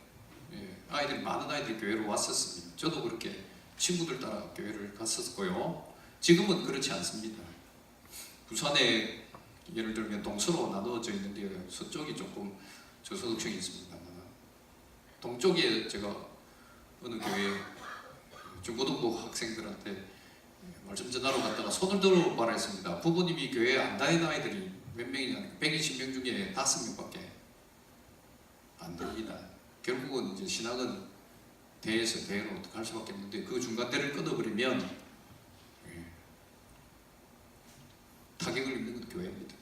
많은 아이들이 교회로 왔었습니다. 저도 그렇게 친구들 따라 교회를 갔었고요. 지금은 그렇지 않습니다. 부산에 예를 들면 동서로 나누어져 있는데 서쪽이 조금 저소득층이 있습니다. 동쪽에 제가 어느 교회 중고등부 학생들한테 말씀 전하러 갔다가 손을 들어 말했습니다. 부모님이 교회에 안 다니는 아이들이 몇 명이냐? 120명 중에 5명밖에 안 됩니다. 결국은 이제 신앙은 대에서 대로 갈 수밖에 없는데 그 중간대를 끊어버리면 타격을 입는 건 교회입니다.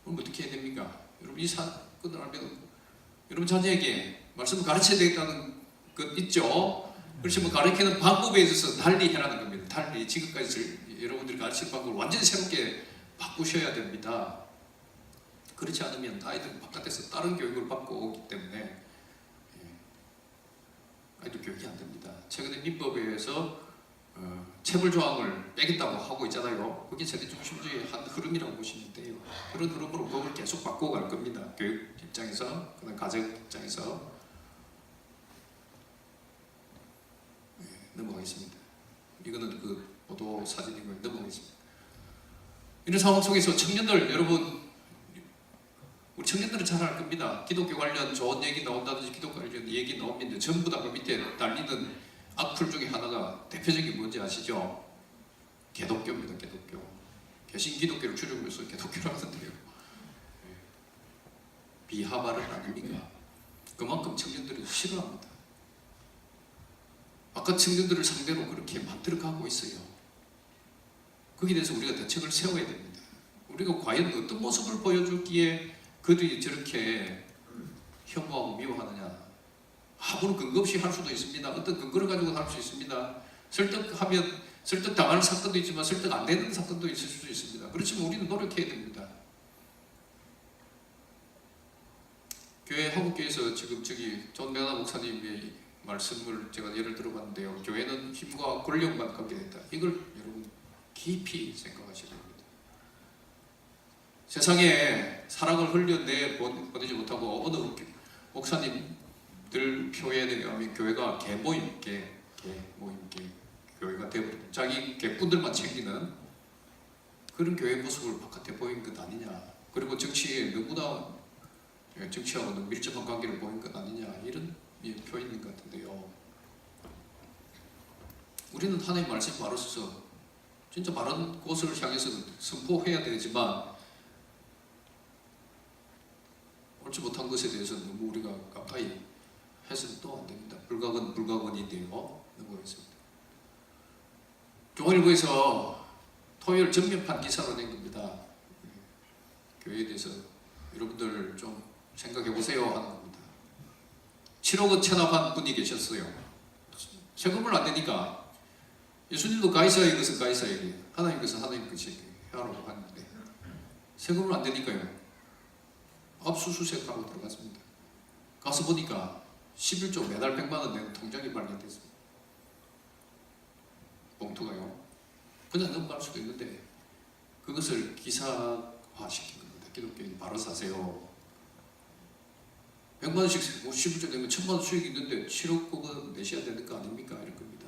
그럼 어떻게 해야 됩니까? 여러분 이 사건을 알면 여러분 자녀에게 말씀을 가르쳐야 되겠다는 것 있죠? 그렇지만 가르치는 방법에 있어서 달리 해라는 겁니다. 달리 지금까지 여러분들이 가르치는 방법을 완전히 새롭게 바꾸셔야 됩니다. 그렇지 않으면 아이들은 바깥에서 다른 교육을 받고 오기 때문에 아이들 교육이 안 됩니다. 최근에 민법에서 체불 조항을 빼겠다고 하고 있잖아요. 그게 세대 중심주의의 한 흐름이라고 보시면 돼요. 그런 흐름으로 법을 계속 바꿔갈 겁니다. 교육 입장에서, 그다음 가정 입장에서. 넘어가겠습니다. 이거는 그 보도 사진이고요. 넘어가겠습니다. 이런 상황 속에서 청년들 여러분, 우리 청년들은 잘 알 겁니다. 기독교 관련 좋은 얘기 나온다든지 기독교 관련 얘기 나오면 전부 다 그 밑에 달리는 악플 중에 하나가 대표적인 게 뭔지 아시죠? 개독교입니다. 개독교. 개신 기독교를 줄여서 개독교를 하던데요. 비하발은 아닙니까? 그만큼 청년들은 싫어합니다. 아까 청년들을 상대로 그렇게 만들어가고 있어요. 거기에 대해서 우리가 대책을 세워야 됩니다. 우리가 과연 어떤 모습을 보여줬기에 그들이 저렇게 혐오하고 미워하느냐. 아무런 근거 없이 할 수도 있습니다. 어떤 근거를 가지고 할 수 있습니다. 설득하면 설득 당하는 사건도 있지만 설득 안 되는 사건도 있을 수도 있습니다. 그렇지만 우리는 노력해야 됩니다. 교회 한국교회에서 지금 존 메가나 목사님의 말씀을 제가 예를 들어봤는데요. 교회는 힘과 권력만 갖게 된다. 이걸 여러분 깊이 생각하셔야 됩니다. 세상에 사랑을 흘려내 보내지 못하고 어느 목사님들 표현에 의하면 교회가 개모임, 교회가 되어버립니다. 자기 개꾼들만 챙기는 그런 교회 모습을 바깥에 보인 것 아니냐. 그리고 정치에 너무나 정치하고 너무 밀접한 관계를 보인 것 아니냐. 이런 표현인 것 같은데요. 우리는 하나님의 말씀 바로 써서 진짜 바른 곳을 향해서 선포해야 되지만 옳지 못한 것에 대해서 너무 우리가 가까이 해서는 또 안 됩니다. 불가근인데요. 넘어가겠습니다. 중앙일보에서 토요일 전면판 기사로 낸 겁니다. 교회에 대해서 여러분들 좀 생각해 보세요 하는 겁니다. 7억 원 체납한 분이 계셨어요. 세금을 안 내니까 예수님도 가이사의 것은 가이사에게, 하나님 것은 하나님 것에게 하라고 하는데 세금을 안 내니까요. 압수수색하고 들어갔습니다. 가서 보니까 11조 매달 100만 원 내는 통장이 발견됐습니다. 봉투가요. 그냥 넘어갈 수도 있는데 그것을 기사화시킨 겁니다. 기독교인 바로 사세요. 100만 원씩 11조 내면 1000만 원 수익이 있는데 7억 그거 내셔야 되는 거 아닙니까? 이런 겁니다.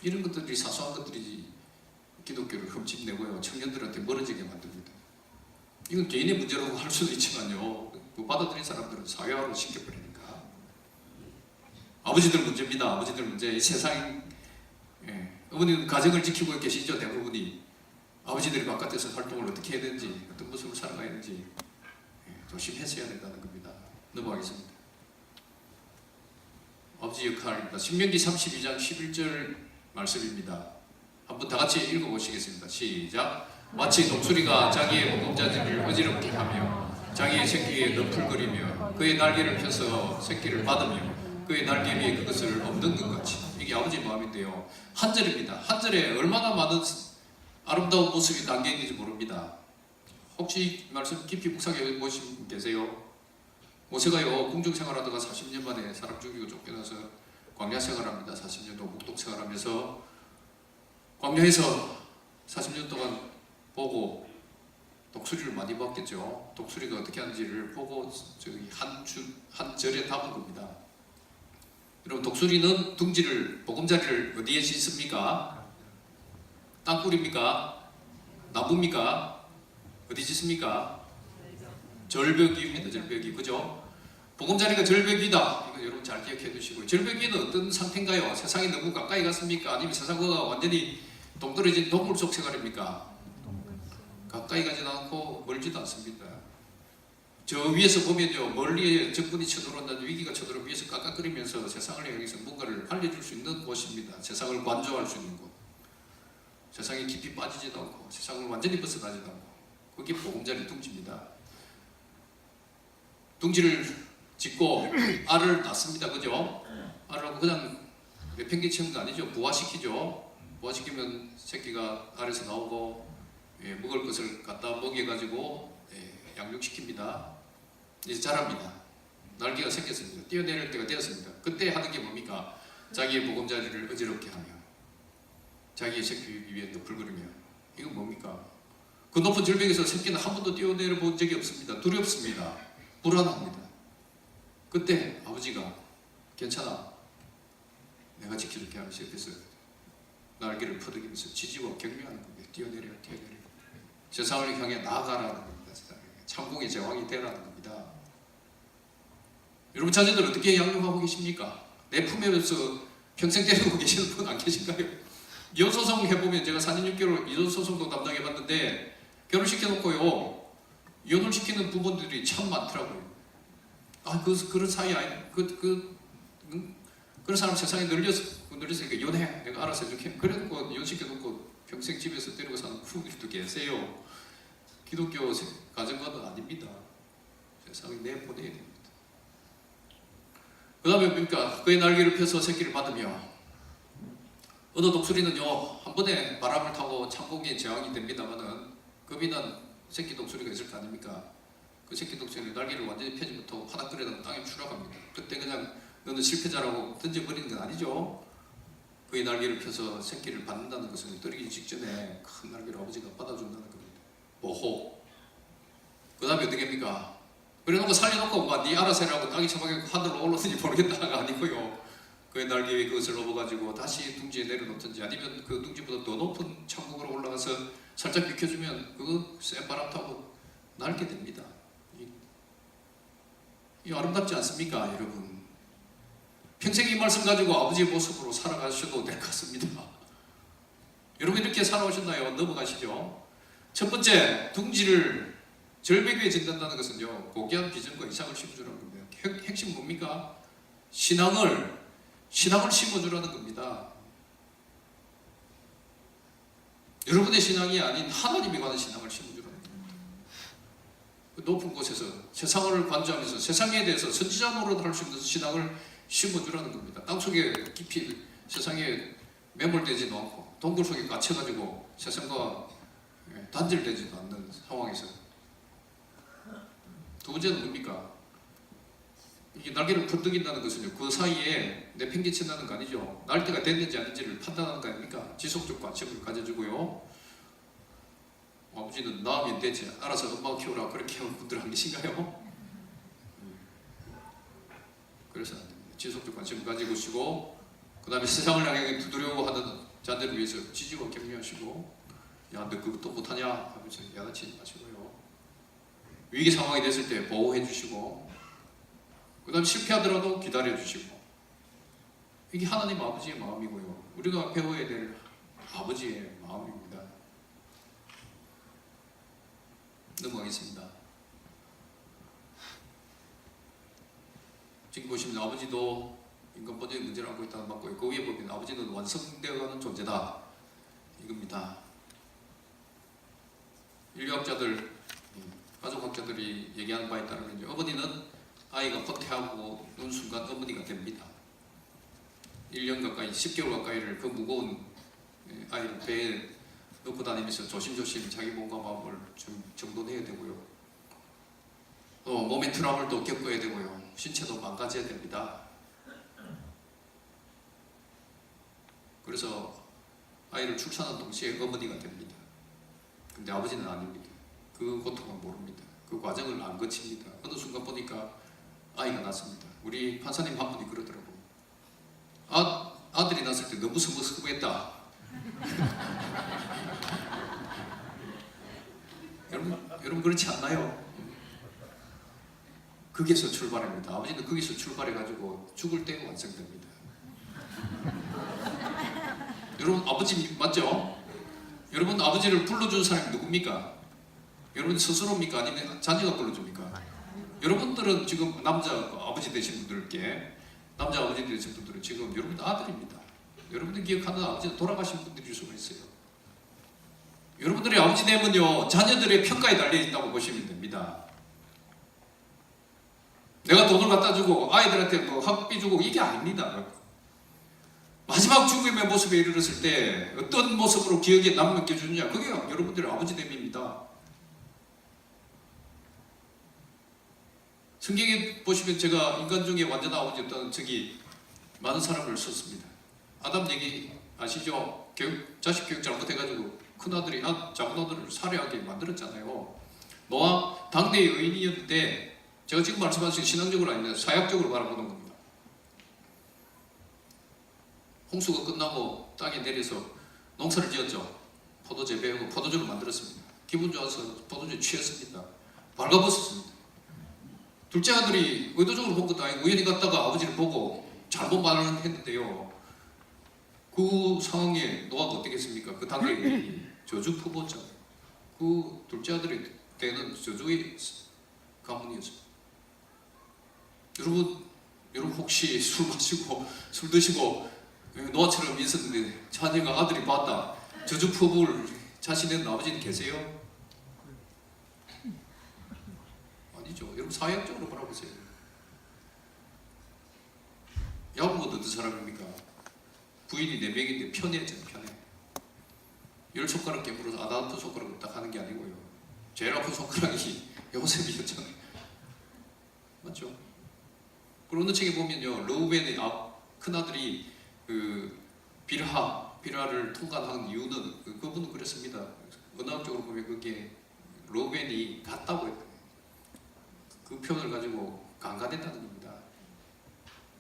이런 것들이 사소한 것들이지 기독교를 흠집내고요. 청년들한테 멀어지게 만듭니다. 이건 개인의 문제라고 할 수도 있지만요. 그 받아들인 사람들은 사회화로 시켜버리니까. 아버지들 문제입니다. 아버지들 문제. 이 세상, 어머니는 가정을 지키고 계시죠. 대부분이. 아버지들이 바깥에서 활동을 어떻게 해야 되는지, 어떤 모습을 살아가야 되는지 조심했어야 된다는 겁니다. 넘어가겠습니다. 아버지 역할입니다. 신명기 32장 11절 말씀입니다. 한번 다 같이 읽어보시겠습니다. 시작. 마치 독수리가 자기의 모금자들을 어지럽게 하며 자기의 새끼에 너풀거리며 그의 날개를 펴서 새끼를 받으며 그의 날개 위에 그것을 엎는 것 같이. 이게 아버지 마음인데요. 한 절입니다. 한 절에 얼마나 많은 아름다운 모습이 담겨 있는지 모릅니다. 혹시 말씀 깊이 묵상해 보신 분 계세요? 모세가요 궁중 생활하다가 40년 만에 사람 죽이고 쫓겨나서 광야 생활합니다. 40년 동안 묵독 생활하면서 광야에서 40년 동안 보고 독수리를 많이 봤겠죠. 독수리가 어떻게 하는지를 보고 저기 한 절에 담은 겁니다. 여러분 독수리는 둥지를 보금자리를 어디에 짓습니까? 땅굴입니까? 나무입니까? 어디 짓습니까? 절벽 위입니다. 절벽 위. 그죠? 보금자리가 절벽 위다. 이거 여러분 잘 기억해 두시고요. 절벽 위는 어떤 상태인가요? 세상에 너무 가까이 갔습니까? 아니면 세상과 완전히 동떨어진 동물 속 생활입니까? 가까이 가지도 않고 멀지도 않습니다. 저 위에서 보면요, 멀리에 적군이 쳐들어온다는 위기가 쳐들어오면 위에서 깎아끓이면서 세상을 향해서 뭔가를 알려줄 수 있는 곳입니다. 세상을 관조할 수 있는 곳. 세상에 깊이 빠지지도 않고 세상을 완전히 벗어나지도 않고 그게 보금자리 둥지입니다. 둥지를 짓고 알을 낳습니다. 그죠? 알을 그냥 내팽개치는 거 아니죠. 부화시키죠. 부화시키면 새끼가 알에서 나오고 먹을 것을 갖다 먹여가지고 양육시킵니다. 이제 자랍니다. 날개가 생겼습니다. 뛰어내릴 때가 되었습니다. 그때 하는 게 뭡니까? 자기의 보금자리를 어지럽게 하며 자기의 새끼 위에 너풀거리며. 이건 뭡니까? 그 높은 절벽에서 새끼는 한 번도 뛰어내려 본 적이 없습니다. 두렵습니다. 불안합니다. 그때 아버지가 괜찮아, 내가 지켜줄게 하면서 옆에서 날개를 퍼득이면서 지지와 격려하는 겁니다. 뛰어내려, 뛰어내려. 세상을 향해 나아가라는 겁니다. 천국의 제왕이 되라는 겁니다. 여러분 자녀들 어떻게 양육하고 계십니까? 내 품에서 평생 데리고 계시는 분 안 계신가요? 이혼소송 해보면 제가 4년 6개월 이혼소송도 담당해봤는데 결혼시켜놓고요 이혼을 시키는 부분들이 참 많더라고요. 그런 사이 아니 그런 사람 세상에 널렸으니까 이혼해 내가 알아서 해줄게. 그래놓고 이혼시켜놓고 평생 집에서 데리고 사는 부부들도 계세요. 기독교 가정과는 아닙니다. 세상에 내보내야 됩니다. 그 다음에 뭡니까? 그의 날개를 펴서 새끼를 받으며 어느 독수리는요 한 번에 바람을 타고 천국의 제왕이 됩니다마는 겁이 난 새끼 독수리가 있을 거 아닙니까? 그 새끼 독수리 날개를 완전히 펴지 못하고 바닥거리다가 땅에 추락합니다. 그때 그냥 너는 실패자라고 던져버리는 건 아니죠. 그의 날개를 펴서 새끼를 받는다는 것은 떨어지기 직전에 큰 날개를 아버지가 받아준다는 겁니다. 보호. 그 다음에 어떻게 합니까? 그래놓고 살려놓고 네 알아서 해라고 땅에 처박혀 하늘로 올라오든지 모르겠다가 아니고요. 그의 날개 위에 그것을 업어가지고 다시 둥지에 내려놓든지 아니면 그 둥지보다 더 높은 천국으로 올라가서 살짝 비켜주면 그 센 바람 타고 날게 됩니다. 이 아름답지 않습니까 여러분? 평생 이 말씀 가지고 아버지의 모습으로 살아가셔도 될 것 같습니다. 여러분 이렇게 살아오셨나요? 넘어가시죠. 첫 번째, 둥지를 절벽 위에 짓는다는 것은요 고귀한 비전과 이상을 심어주라는 겁니다. 핵심 뭡니까? 신앙을 심어주라는 겁니다. 여러분의 신앙이 아닌 하나님에 관한 신앙을 심어주라는 겁니다. 그 높은 곳에서 세상을 관조하면서 세상에 대해서 선지자 노릇을 할 수 있는 신앙을 심어주라는 겁니다. 땅속에 깊이 세상에 매몰되지도 않고 동굴 속에 갇혀가지고 세상과 단절되지도 않는 상황에서. 두 번째는 뭡니까? 이게 날개를 퍼뜩인다는 것은요 그 사이에 내팽개친다는 거 아니죠. 날 때가 됐는지 아닌지를 판단하는 거 아닙니까? 지속적 관심을 가져주고요. 아버지는 낳으면 되지 알아서 엄마가 키우라 그렇게 하는 분들 안 계신가요? 그래서 안 됩니다. 지속적 관심을 가지고 그 다음에 세상을 향해 두드려워하는 자들을 위해서 지지와 격려하시고 야 너 그것도 못하냐 하면서 야단치지 마시고요. 위기 상황이 됐을 때 보호해 주시고 그 다음에 실패하더라도 기다려 주시고 이게 하나님 아버지의 마음이고요. 우리가 배워야 될 아버지의 마음입니다. 넘어가겠습니다. 지금 보시면 아버지도 인간본적인 문제를 안고 있다는 맞고요. 그 위에 보면 아버지는 완성되어가는 존재다 이겁니다. 인류학자들, 가족학자들이 얘기하는 바에 따르면 어머니는 아이가 포태하고 눈 순간 어머니가 됩니다. 1년 가까이, 10개월 가까이를 그 무거운 아이를 배에 넣고 다니면서 조심조심 자기 몸과 마음을 좀 정돈해야 되고요. 또 몸의 트러블을 또 겪어야 되고요. 신체도 망가져야 됩니다. 그래서 아이를 출산한 동시에 어머니가 됩니다. 근데 아버지는 아닙니다. 그 고통을 모릅니다. 그 과정을 안 거칩니다. 어느 순간 보니까 아이가 낳습니다. 우리 판사님 한 분이 그러더라고요. 아들이 낳았을 때 너무 스무스무했다. 여러분 그렇지 않나요? 거기서 출발합니다. 아버지는 거기서 출발해가지고 죽을 때 완성됩니다. 여러분 아버지 맞죠? 여러분 아버지를 불러준 사람이 누굽니까? 여러분 스스로입니까? 아니면 자녀가 불러줍니까? 여러분들은 지금 남자 아버지 되신 분들께 남자 아버지 되신 분들은 지금 여러분 아들입니다. 여러분들 기억하는 아버지는 돌아가신 분들일 수가 있어요. 여러분들의 아버지 되면요 자녀들의 평가에 달려있다고 보시면 됩니다. 내가 돈을 갖다 주고 아이들한테 뭐 학비 주고 이게 아닙니다. 마지막 죽음의 모습에 이르렀을 때 어떤 모습으로 기억에 남겨주느냐 그게 여러분들의 아버지 됨입니다. 성경에 보시면 제가 인간 중에 완전 아버지였다는 적이 많은 사람을 썼습니다. 아담 얘기 아시죠? 자식 교육 잘못해가지고 큰아들이 작은 아들을 살해하게 만들었잖아요. 노아 당대의 의인이었는데 제가 지금 말씀하신 신앙적으로 아니라 사역적으로 바라보는 겁니다. 홍수가 끝나고 땅에 내려서 농사를 지었죠. 포도 재배하고 포도주를 만들었습니다. 기분 좋아서 포도주에 취했습니다. 발가벗었습니다. 둘째 아들이 의도적으로 본 것도 아니고 우연히 갔다가 아버지를 보고 잘못 말을 했는데요. 그 상황에 노아가 어떻겠습니까? 그 당연히 저주 부부잖아요. 그 둘째 아들이 때는 저주의 가문이었어요. 여러분 혹시 술 마시고 술 드시고 노아처럼 있었는데 자녀가 아들이 봤다. 저주 부부를 자신의 아버지는 계세요? 아니죠. 여러분 사회학적으로 바라보세요. 야구보다 어떤 사람입니까? 부인이 4명인데 편해져, 편해. 10손가락 깨물어서 아다트 손가락을 딱 하는 게 아니고요. 제일 아픈 손가락이 요셉이었잖아요. 맞죠? 그리고 어느 책에 보면요, 르우벤의 큰아들이 그 빌하를 통과한 이유는 그분은 그랬습니다. 언어학적으로 보면 그게 르우벤이 같다고 했어요. 그 표현을 가지고 강간했다는 겁니다.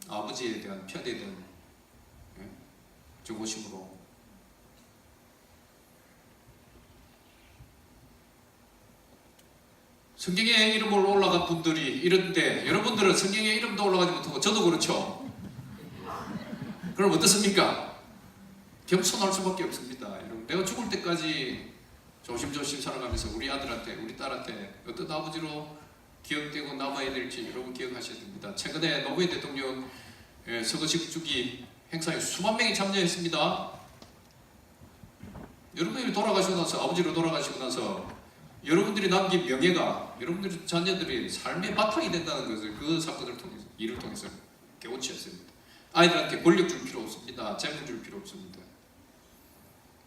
아버지에 대한 편에 대한 정오심으로. 성경에 이름으로 올라간 분들이 이런데 여러분들은 성경에 이름도 올라가지 못하고 저도 그렇죠. 그럼 어떻습니까? 겸손할 수밖에 없습니다. 여러분, 내가 죽을 때까지 조심조심 살아가면서 우리 아들한테 우리 딸한테 어떤 아버지로 기억되고 남아야 될지 여러분 기억하셔야 됩니다. 최근에 노무현 대통령 서거식 주기 행사에 수만 명이 참여했습니다. 여러분들이 돌아가시고 나서 아버지로 돌아가시고 나서 여러분들이 남긴 명예가 여러분들의 자녀들이 삶의 바탕이 된다는 것을 그 사건을 통해서 일을 통해서 깨우치었습니다. 아이들한테 권력 줄 필요 없습니다. 재물 줄 필요 없습니다.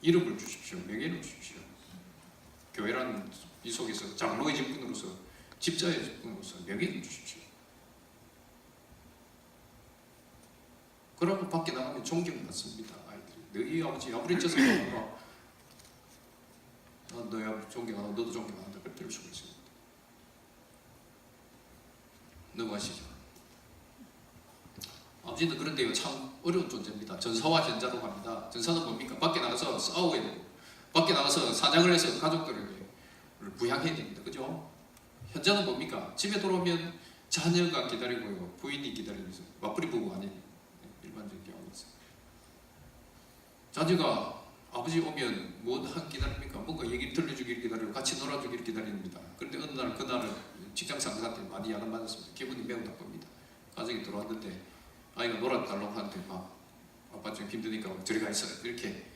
이름을 주십시오. 명예를 주십시오. 교회라는 이 속에서 장로의 직분으로서 집자의 직분으로서 명예를 주십시오. 그러면 밖에 나가면 존경받습니다. 아이들이 너희 아버지 아무리 쪄서 너희 아버지 존경하고 너도 존경한다. 그럴 수가 있습니다. 넘어가시죠. 아버지는 그런데요 참 어려운 존재입니다. 전사와 현자로 갑니다. 전사는 뭡니까? 밖에 나가서 싸워야 되고 밖에 나가서 사냥을 해서 가족들을 부양해야 됩니다. 그죠? 현자는 뭡니까? 집에 돌아오면 자녀가 기다리고요 부인이 기다리면서 맞벌이 부부 아닌 일반적인 경우가 있어요. 자녀가 아버지 오면 뭐한 기다립니까? 뭔가 얘기를 들려주기를 기다리고 같이 놀아주기를 기다립니다. 그런데 어느 날 그날은 직장 상사한테 많이 야단 맞았습니다. 기분이 매우 나쁩니다. 가정에 들어왔는데 아이가 놀아달라고 하는데 막 아빠 좀 힘드니까 저리 가 있어 이렇게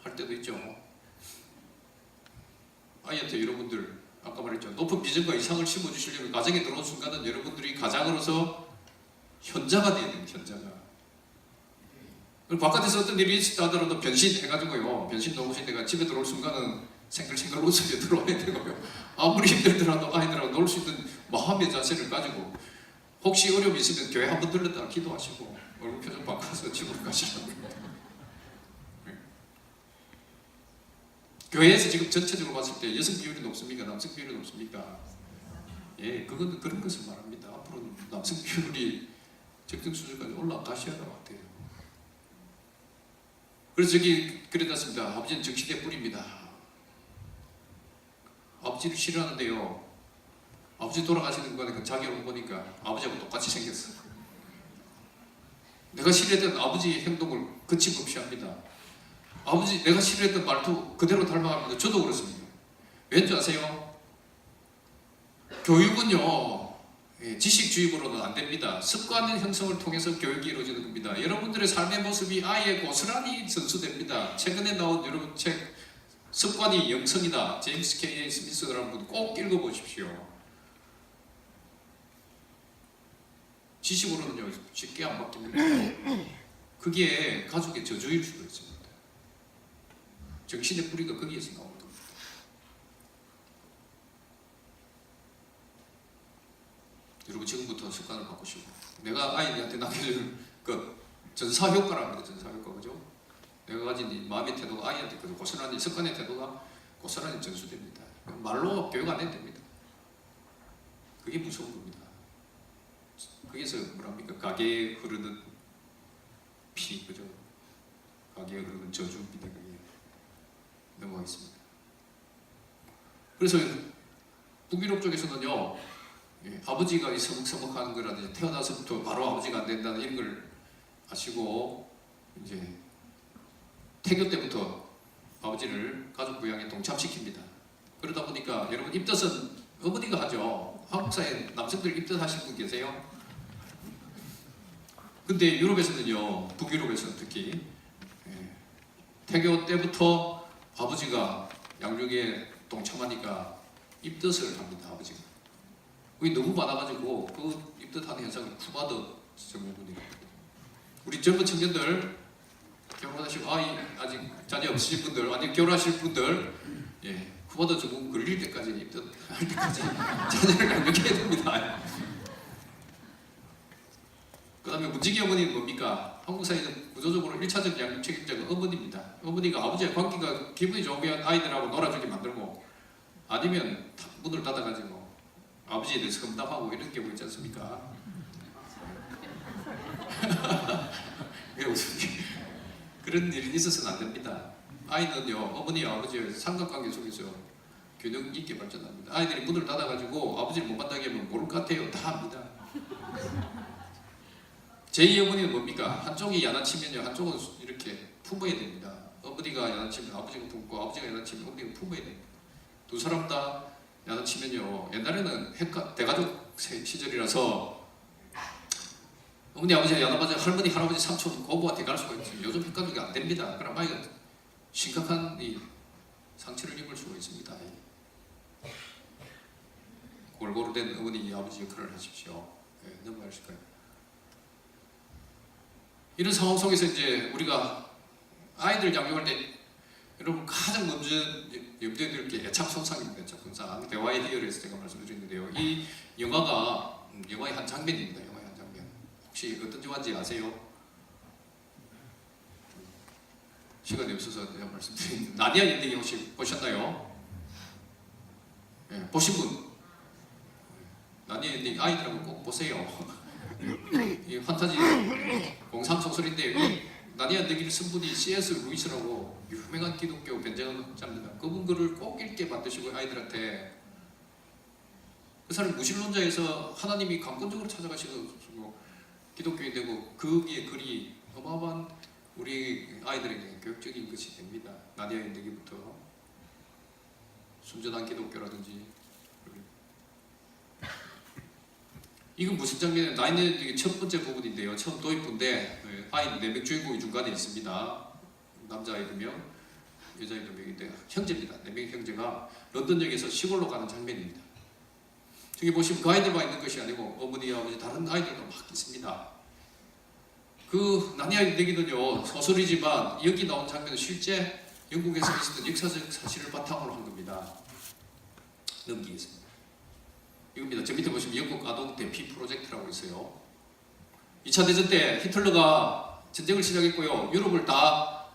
할 때도 있죠. 아이한테 여러분들 아까 말했죠. 높은 비전과 이상을 심어주시려면 가정에 들어온 순간은 여러분들이 가장으로서 현자가 돼야 됩니다. 현자가. 그리고 바깥에서 어떤 일이 있다 하더라도 변신해가지고요. 변신 넘으신 데가 집에 들어올 순간은 생글생글 웃으며 들어와야 되고요. 아무리 힘들더라도 아이들하고 놀 수 있는 마음의 자세를 가지고 혹시 어려움이 있으면 교회 한번 들렀다가 기도하시고 얼굴 표정 바꿔서 집으로 가시라는 겁니다. 교회에서 지금 전체적으로 봤을 때 여성 비율이 높습니까? 남성 비율이 높습니까? 예, 그건 그런 것을 말합니다. 앞으로는 남성 비율이 적정 수준까지 올라가셔야 할 것 같아요. 그래서 저기 그래놨습니다. 아버지는 정치대 뿌리입니다. 아버지를 싫어하는데요. 아버지 돌아가시는 거니까 자기 얼굴 보니까 아버지하고 똑같이 생겼어. 내가 싫어했던 아버지의 행동을 거침없이 합니다. 아버지 내가 싫어했던 말투 그대로 닮아갑니다. 저도 그렇습니다. 왠지 아세요? 교육은요 지식주의로는 안 됩니다. 습관 형성을 통해서 교육이 이루어지는 겁니다. 여러분들의 삶의 모습이 아예 고스란히 전수됩니다. 최근에 나온 여러분 책 습관이 영성이다. 제임스 K.A. 스미스라는 분 꼭 읽어보십시오. 지식으로는요 쉽게 안 바뀝니다. 그게 가족의 저주일 수가 있습니다. 정신의 뿌리가 거기에서 나오는 겁니다. 여러분 지금부터 습관을 바꾸시고 내가 아이들한테 남겨줄 그 전사 효과랍니다. 전사 효과 그죠? 내가 가진 이 마음의 태도가 아이한테 그 고스란히 습관의 태도가 고스란히 전수됩니다. 말로 교육 안 해도 됩니다. 그게 무서운 겁니다. 거기서 뭐랍니까? 가게에 흐르는 피 그죠? 가게에 흐르는 저주입니다. 그게 넘어가겠습니다. 그래서 북유럽 쪽에서는요, 예, 아버지가 이 서먹서먹하는 거라든지 태어나서부터 바로 아버지가 안 된다는 이런 걸 아시고 이제 태교 때부터 아버지를 가족 부양에 동참시킵니다. 그러다 보니까 여러분 입덧은 어머니가 하죠. 한국 사회 남성들 입덧하신 분 계세요? 근데 유럽에서는요, 북유럽에서는 특히 예, 태교 때부터 아버지가 양육에 동참하니까 입덧을 합니다. 아버지가. 그게 너무 많아가지고 그 입덧하는 현상을 쿠바더 전문분이라고 합니다. 우리 젊은 청년들 결혼하시고 아직 자녀 없으신 분들, 아니 결혼하실 분들, 예, 쿠바더 전문 걸릴 때까지 입덧할 때까지 자녀를 양육해야 됩니다. 그 다음에 문지기 어머니는 뭡니까? 한국 사회는 구조적으로 1차적 양육 책임자가 어머니입니다. 어머니가 아버지의 관계가 기분이 좋으면 아이들하고 놀아주게 만들고 아니면 문을 닫아가지고 아버지에 대해서 험담하고 이런 경우 있지 않습니까? 왜 웃으니? 그런 일이 있어서는 안 됩니다. 아이는요, 어머니와 아버지의 삼각관계 속에서 균형 있게 발전합니다. 아이들이 문을 닫아가지고 아버지를 못 만나게 하면 모를 것 같아요. 다 합니다. 제2 어머니는 뭡니까? 한쪽이 야단치면요, 한쪽은 이렇게 품어야 됩니다. 어머니가 야단치면 아버지가 품고, 아버지가 야단치면 어머니가 품어야 됩니다. 두 사람 다 야단치면요, 옛날에는 대가족 시절이라서 어머니 아버지가 야단맞으면 할머니 할아버지 삼촌 고부한테 갈 수가 있죠. 요즘 핵가족이 안 됩니다. 그럼 아이가 심각한 이 상처를 입을 수가 있습니다. 골고루 된 어머니 아버지 역할을 하십시오. 네, 넘어가실까요? 이런 상황 속에서 이제 우리가 아이들 양육할 때 여러분 가장 먼저 염두에 둘 게 애착 손상입니다. 애착 손상. 대화의 희열에서 제가 말씀드렸는데요. 이 영화가 영화의 한 장면입니다. 영화의 한 장면. 혹시 어떤 영화인지 아세요? 시간이 없어서 제가 말씀드리는데 나디아 연대기 혹시 보셨나요? 네, 보신 분? 나디아 연대기 아이들하고 꼭 보세요. 이 판타지 공상 소설인데 나디아 연대기를 쓴 분이 C.S. 루이스라고 유명한 기독교 변증자입니다. 그분 글을 꼭 읽게 만드시고 아이들한테 그 사람 무신론자에서 하나님이 강권적으로 찾아가시고 기독교인 되고 거기에 글이 어마어마한 우리 아이들에게 교육적인 것이 됩니다. 나디아 연대기부터 순전한 기독교라든지 이건 무슨 장면이에요? 나인의 첫 번째 부분인데요. 처음 도입부인데 아이 4명 주인공이 중간에 있습니다. 남자아이 2명, 여자아이 2명인데 형제입니다. 4명의 형제가 런던역에서 시골로 가는 장면입니다. 저기 보시면 그 아이들만 있는 것이 아니고 어머니, 아버지 다른 아이들도 막 있습니다. 그 나디아 연대기는요 소설이지만 여기 나온 장면은 실제 영국에서 있었던 역사적 사실을 바탕으로 한 겁니다. 넘기겠습니다. 이겁니다. 저 밑에 보시면 영국 아동 대피 프로젝트라고 있어요. 2차 대전 때 히틀러가 전쟁을 시작했고요. 유럽을 다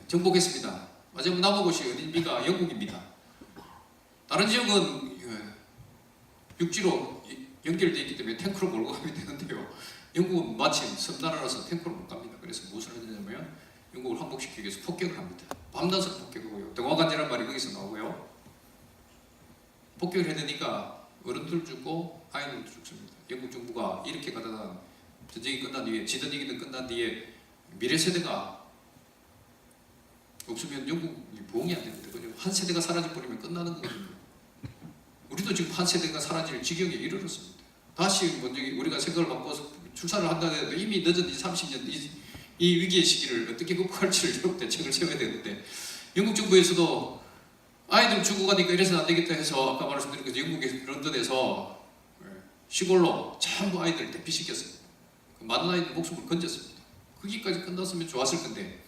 정복했습니다. 마지막 남은 곳이 어딘가 영국입니다. 다른 지역은 육지로 연결되어 있기 때문에 탱크로 몰고 가면 되는데요. 영국은 마침 섬나라라서 탱크로 못 갑니다. 그래서 무엇을 하냐면 영국을 항복시키기 위해서 폭격을 합니다. 밤낮으로 폭격하고요. 등화간지란 말이 거기서 나오고요. 폭격을 해내니까 어른들 죽고 아이들도 죽습니다. 영국 정부가 이렇게 가다가 전쟁이 끝난 뒤에 지든 이기든 끝난 뒤에 미래 세대가 없으면 영국이 부흥이 안 됩니다. 한 세대가 사라져버리면 끝나는 거거든요. 우리도 지금 한 세대가 사라질 지경에 이르렀습니다. 다시 먼저 우리가 생각을 바꿔서 출산을 한다고 해도 이미 늦은 30년 이 위기의 시기를 어떻게 극복할지를 대책을 세워야 되는데 영국 정부에서도 아이들 죽어가니까 이래서는 안 되겠다 해서 아까 말씀드린 것처럼 영국의 런던에서 시골로 전부 아이들을 대피시켰습니다. 많은 아이들 목숨을 건졌습니다. 거기까지 끝났으면 좋았을 건데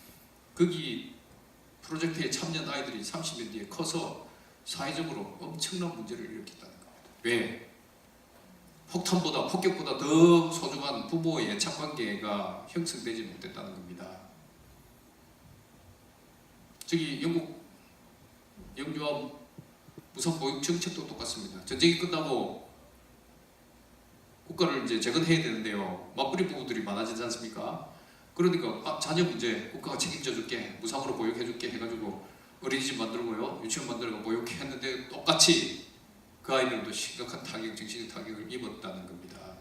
거기 프로젝트에 참여한 아이들이 30년 뒤에 커서 사회적으로 엄청난 문제를 일으켰다는 겁니다. 왜? 폭탄보다 폭격보다 더 소중한 부모의 애착관계가 형성되지 못했다는 겁니다. 저기 영국 영유아 무상보육 정책도 똑같습니다. 전쟁이 끝나고 국가를 이제 재건해야 되는데요. 맞벌이 부부들이 많아지지 않습니까? 그러니까 자녀 문제 국가가 책임져 줄게, 무상으로 보육해 줄게 해가지고 어린이집 만들고요, 유치원 만들고 뭐 이렇게 했는데 똑같이 그 아이들도 심각한 타격, 정신적 타격을 입었다는 겁니다.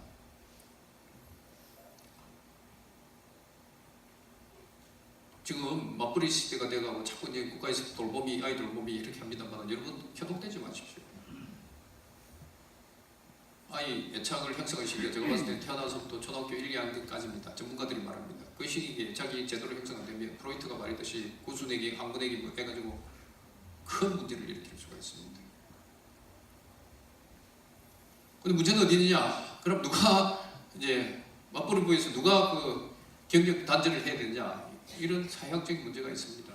지금 맞벌이 시대가 돼가고 자꾸 이제 국가에서 돌보미, 아이 돌보미 이렇게 합니다만 여러분 현혹되지 마십시오. 아이 애착을 형성할 시기가 제가 봤을 때 태어나서부터 초등학교 1, 2학년까지입니다. 전문가들이 말합니다. 그 시기에 애착이 제대로 형성 안 되면 프로이트가 말했듯이 구순애기, 항문애기 뭐 해가지고 큰 문제를 일으킬 수가 있습니다. 근데 문제는 어디 있느냐? 그럼 누가 이제 맞벌이부에서 누가 그 경력 단절을 해야 되느냐? 이런 사회학적인 문제가 있습니다.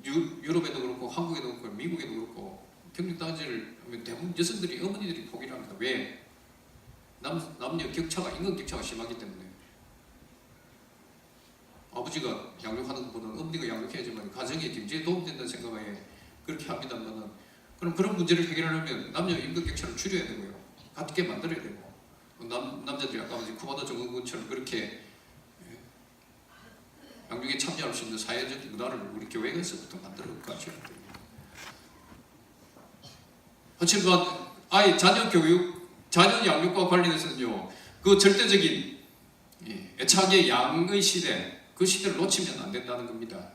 유럽에도 그렇고 한국에도 그렇고 미국에도 그렇고 경력 단절을 하면 대부분 여성들이 어머니들이 포기를 합니다. 왜? 남녀 격차가 임금 격차가 심하기 때문에 아버지가 양육하는 것보다는 어머니가 양육해야지만 가정의 경제에 도움된다는 생각에 그렇게 합니다만은 그럼 그런 문제를 해결하려면 남녀 임금 격차를 줄여야 되고요. 같게 만들어야 되고 남자들이 아까 쿠바도 정은군처럼 그렇게 양육에 참여할 수 있는 사회적 문화를 우리 교회에서부터 만들어 가셔야 돼요. 하지만 아이 자녀 교육, 자녀 양육과 관련해서는요, 그 절대적인 애착의 양의 시대, 그 시대를 놓치면 안 된다는 겁니다.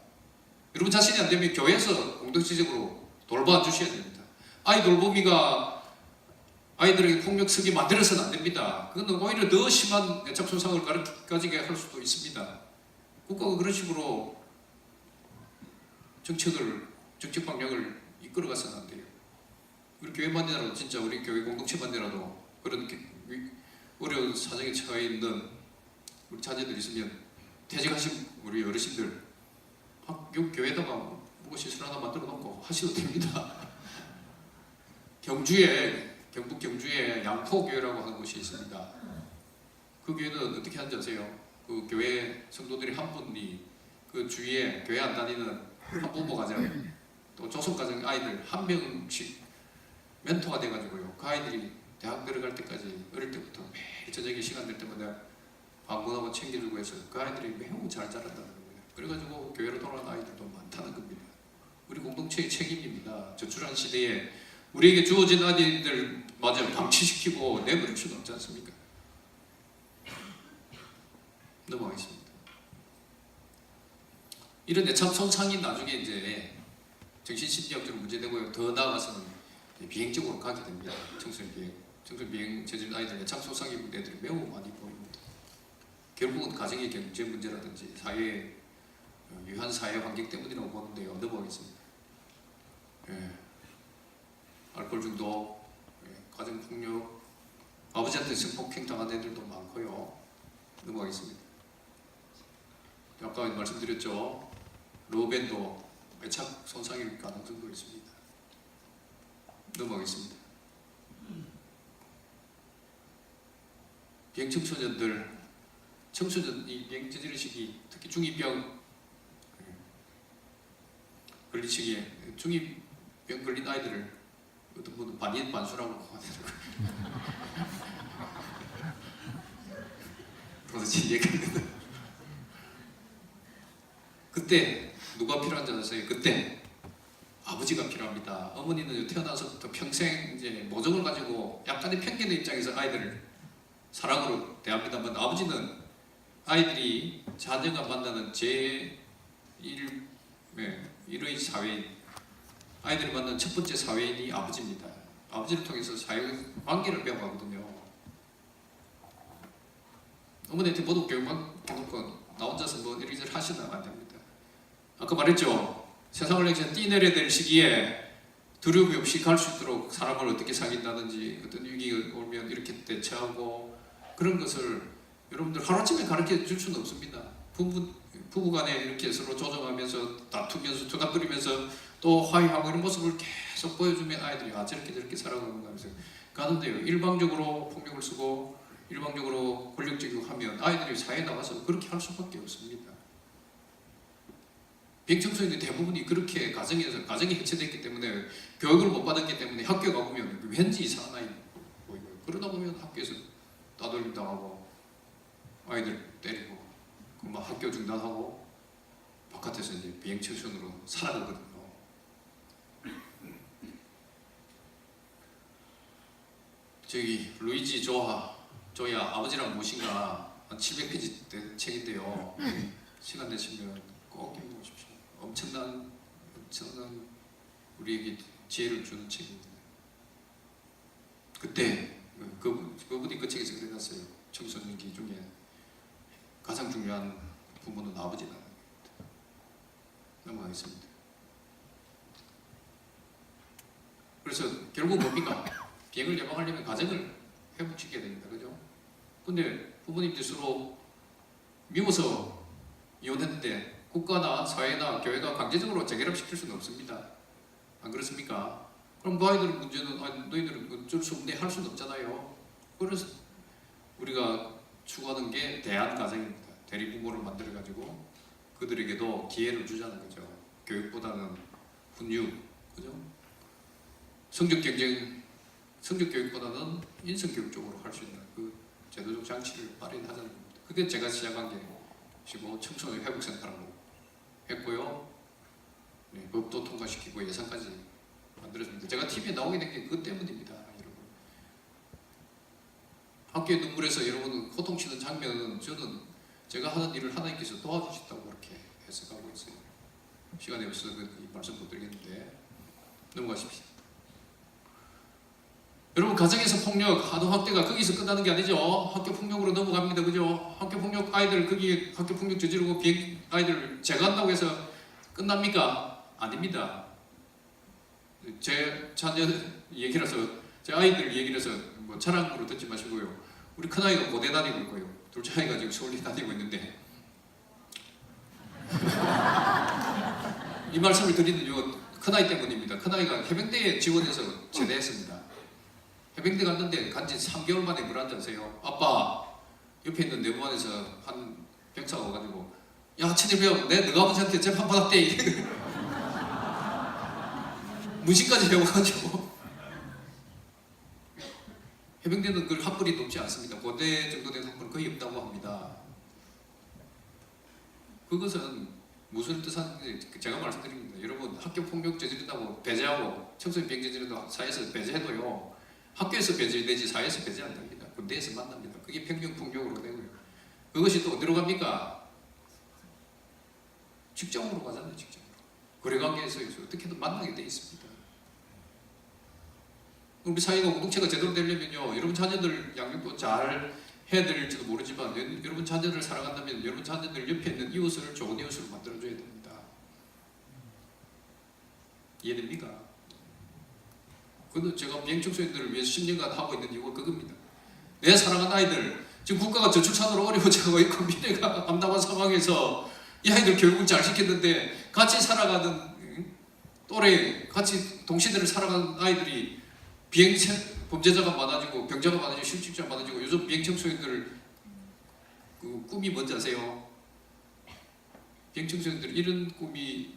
여러분 자신이 안 되면 교회에서 공동체적으로 돌봐 주셔야 됩니다. 아이 돌보미가 아이들에게 폭력 쓰게 만들어서는 안 됩니다. 그건 오히려 더 심한 애착 손상을 가지게 할 수도 있습니다. 국가가 그런 식으로 정책 방향을 이끌어가서는 안 돼요. 우리 교회만이라도 진짜 우리 교회 공동체만이라도 그런 어려운 사정에 처해 있는 우리 자녀들 있으면 퇴직하신 우리 어르신들 학교 교회에다가 뭐 시설 하나 만들어 놓고 하셔도 됩니다. 경북 경주에 양포교회라고 하는 곳이 있습니다. 그 교회는 어떻게 하는지 아세요? 그 교회 성도들이 한 분이 그 주위에 교회 안 다니는 한부모 가정 또 조선 가정 아이들 한 명씩 멘토가 돼가지고요. 그 아이들이 대학 들어갈 때까지 어릴 때부터 매일 저녁에 시간 될 때마다 방문하고 챙겨주고 해서 그 아이들이 매우 잘 자란다는 겁니다. 그래가지고 교회로 돌아온 아이들도 많다는 겁니다. 우리 공동체의 책임입니다. 저출한 시대에 우리에게 주어진 아이들 마저 방치시키고 내버릴 수는 없지 않습니까? 넘어가겠습니다. 이런 애착 손상이 나중에 이제 정신심리학적으로 문제되고요. 더 나아가서는 비행적으로 가게 됩니다. 청소년 비행 저지른 아이들 애착 손상이 있는 애들이 매우 많이 보입니다. 결국은 가정의 경제 문제라든지 사회 유한 사회 환경 때문이라고 보는데요. 넘어가겠습니다. 알코올 중독, 가정 폭력, 아버지한테 성폭행 당한 애들도 많고요. 넘어가겠습니다. 아까 말씀드렸죠. 로벤도 애착 손상일 가능성도 있습니다. 넘어가겠습니다. 비행 청소년이 비행 저지른 시기, 특히 중2병 걸린 시기에 중2병 걸린 아이들을 어떤 분은 반인반수라고 하더라고요. 도대체 얘기했는데 그때 누가 필요한지 아세요? 그때 아버지가 필요합니다. 어머니는 태어나서부터 평생 이제 모정을 가지고 약간의 편견의 입장에서 아이들을 사랑으로 대합니다만 아버지는 아이들이 자녀가 만나는 제1의 사회인, 아이들이 만나는 첫 번째 사회인이 아버지입니다. 아버지를 통해서 사회 관계를 배워가거든요. 어머니한테 모두 교육만 해놓고 나 혼자서 뭐 이리저리 하시면 안 됩니다. 아까 말했죠. 세상을 향해서 뛰내려야 될 시기에 두려움이 없이 갈 수 있도록 사람을 어떻게 사귄다든지 어떤 위기가 오면 이렇게 대처하고 그런 것을 여러분들 하루아침에 가르쳐 줄 수는 없습니다. 부부간에 이렇게 서로 조정하면서 다투면서 투닥거리면서 또 화해하고 이런 모습을 계속 보여주면 아이들이 저렇게 살아가는 거면서 가는데요. 일방적으로 폭력을 쓰고 일방적으로 권력적이고 하면 아이들이 사회에 나가서 그렇게 할 수밖에 없습니다. 비행청소년들 대부분이 그렇게 가정이 해체됐기 때문에 교육을 못 받았기 때문에 학교에 가보면 왠지 이상한 아이 보이고요. 그러다 보면 학교에서 따돌림 당하고 아이들 때리고 막 학교 중단하고 바깥에서 이제 비행청소년으로 살아가거든요. 저기 루이지 조야 아버지랑 무엇인가 한 700페이지 된 책인데요. 시간 되시면 꼭 읽어보십시오. 엄청난 우리에게 지혜를 주는 책입니다. 그때 그분이 그 책에서 그래놨어요. 청소년기 중에 가장 중요한 부모는 아버지다. 넘어가겠습니다. 그래서 결국 뭡니까? 비행을 예방하려면 가정을 회복시켜야 됩니다. 그죠? 근데 부모님들 서로 미워서 이혼했는데 국가나 사회나 교회가 강제적으로 재결합시킬 수는 없습니다. 안 그렇습니까? 그럼 그 아이들은 문제는 너희들은 어쩔 수 없네 할 수는 없잖아요. 그래서 우리가 추구하는 게 대안가정입니다. 대리부모를 만들어가지고 그들에게도 기회를 주자는 거죠. 교육보다는 훈육, 그죠? 성적 교육보다는 인성 교육 쪽으로 할 수 있는 그 제도적 장치를 마련하자는 겁니다. 그게 제가 시작한 게시고 청소년 회복센터라고 했고요. 네, 법도 통과시키고 예산까지 만들어줍니다. 제가 TV에 나오게 된 게 그것 때문입니다, 여러분. 학교의 눈물에서 여러분 호통치는 장면은 저는 제가 하는 일을 하나님께서 도와주신다고 그렇게 해석하고 있어요. 시간이 없어서 이 말씀 못 드리겠는데 넘어가십시오. 여러분 가정에서 폭력, 아동학대가 거기서 끝나는 게 아니죠. 학교 폭력으로 넘어갑니다. 그죠? 학교 폭력 아이들 거기 학교 폭력 저지르고 비행 아이들 제거한다고 해서 끝납니까? 아닙니다. 제 자녀 얘기라서 제 아이들 얘기라서 뭐 자랑으로 듣지 마시고요. 우리 큰 아이가 고대 다니고 있고요. 둘째 아이가 지금 서울대 다니고 있는데 이 말씀을 드리는 이유 큰 아이 때문입니다. 큰 아이가 해병대에 지원해서 제대했습니다. 해병대 갔는데 간지 3개월 만에 물 앉아세요. 아빠 옆에 있는 내부관에서 한 병사가 와가지고 야 천일병 내 너가 아버지한테 재판 받았대. 무시까지 배워가지고 해병대는 그 학벌이 높지 않습니다. 고대 정도 된 학벌은 거의 없다고 합니다. 그것은 무슨 뜻하는지 제가 말씀드립니다. 여러분 학교 폭력 저지른다고 배제하고 청소년 비행 저지른다고 사회에서 배제해도요. 학교에서 배제되지 사회에서 배제 안 됩니다. 군대에서 만납니다. 그게 평균 폭력으로 되고요. 그것이 또 어디로 갑니까? 직장으로 가잖아요. 직장으로. 거래관계에서 어떻게든 만나게 돼 있습니다. 우리 사회가 공동체가 제대로 되려면요. 여러분 자녀들 양육도 잘 해야 될지도 모르지만 여러분 자녀들 사랑한다면 여러분 자녀들 옆에 있는 이웃을 좋은 이웃으로 만들어줘야 됩니다. 이해됩니까? 그것도 제가 비행청소년들을 위해서 10년간 하고 있는 이유가 그겁니다. 내 사랑하는 아이들 지금 국가가 저출산으로 어려워져가고 있고 미래가 암담한 상황에서 이 아이들 교육을 잘 시켰는데 같이 살아가는 또래 같이 동시대를 살아가는 아이들이 비행 범죄자가 많아지고 병자가 많아지고 실직자가 많아지고 요즘 비행청소년들 그 꿈이 뭔지 아세요? 비행청소년들 이런 꿈이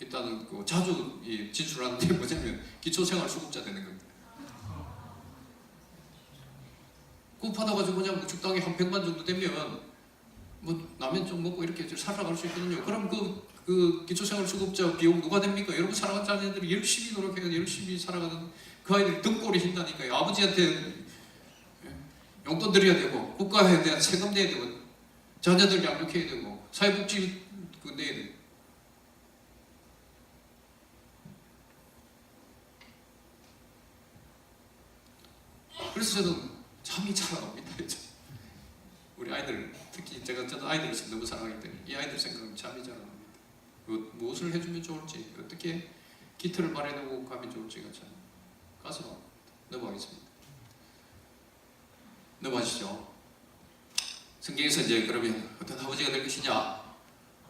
있다는 거 자주 진술하는 게 뭐냐면 기초생활수급자 되는 겁니다. 그 받아가지고 그냥 무축당에 한 100만 정도 되면 뭐 라면 좀 먹고 이렇게 살아갈 수 있거든요. 그럼 그 기초생활수급자 비용 누가 됩니까? 여러분 사랑하는 자녀들이 열심히 노력해서 열심히 살아가는 그 아이들이 등골이 흰다니까요. 아버지한테 용돈 드려야 되고 국가에 대한 세금 내야 되고 자녀들 양육해야 되고 사회복지 내야 되고 그래서 저는 잠이 잘 안 옵니다. 우리 아이들 특히 저는 아이들을 너무 사랑하기 때문에 이 아이들 생각은 잠이 잘 안 옵니다. 무엇을 해주면 좋을지 어떻게 기틀을 마련하고 가면 좋을지가 참 가슴 아픕니다. 넘어가겠습니다. 넘어가시죠. 성경에서 이제 그러면 어떤 아버지가 될 것이냐?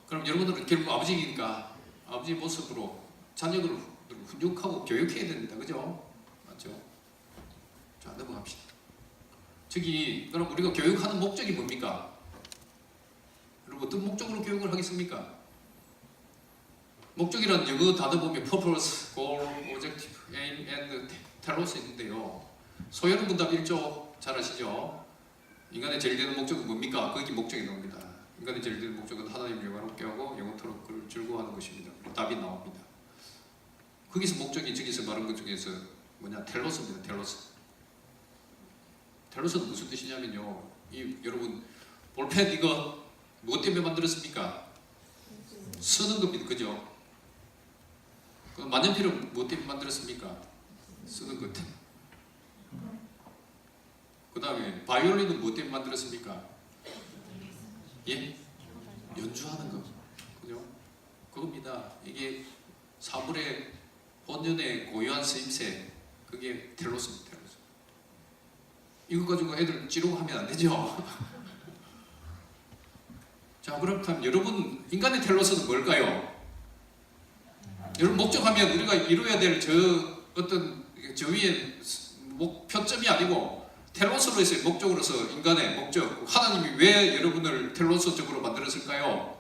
그럼 여러분들은 결국 아버지니까 아버지 모습으로 자녀들을 훈육하고 교육해야 됩니다. 그죠? 맞죠? 자, 넘어갑시다. 그럼 우리가 교육하는 목적이 뭡니까? 여러분 어떤 목적으로 교육을 하겠습니까? 목적이란 영어 단어 보면 purpose, goal, objective, aim, and telos 있는데요. 소요는 문답 1조 잘 아시죠? 인간의 제일 되는 목적은 뭡니까? 거기 목적이 나옵니다. 인간의 제일 된 목적은 하나님을 영화롭게 하고 영원토록 그를 즐거워하는 것입니다. 답이 나옵니다. 거기서 목적이 저기서 말한 것 중에서 뭐냐, 텔로스입니다. 텔로스는 무슨 뜻이냐면요, 여러분 볼펜 이거 무엇 때문에 만들었습니까? 쓰는 겁니다. 그죠? 그 만년필은 무엇 때문에 만들었습니까? 쓰는 것 때문에. 그 다음에 바이올린은 무엇 때문에 만들었습니까? 예? 연주하는 거. 그죠? 그겁니다. 이게 사물의 본연의 고유한 쓰임새, 그게 텔로스입니다. 텔로스. 이거 가지고 애들 찌르고 하면 안 되죠? 자, 그렇다면 여러분, 인간의 텔로스는 뭘까요? 여러분, 목적하면 우리가 이루어야 될 저 위에 표점이 아니고 텔로스로서의 목적으로서 인간의 목적, 하나님이 왜 여러분을 텔로스적으로 만들었을까요?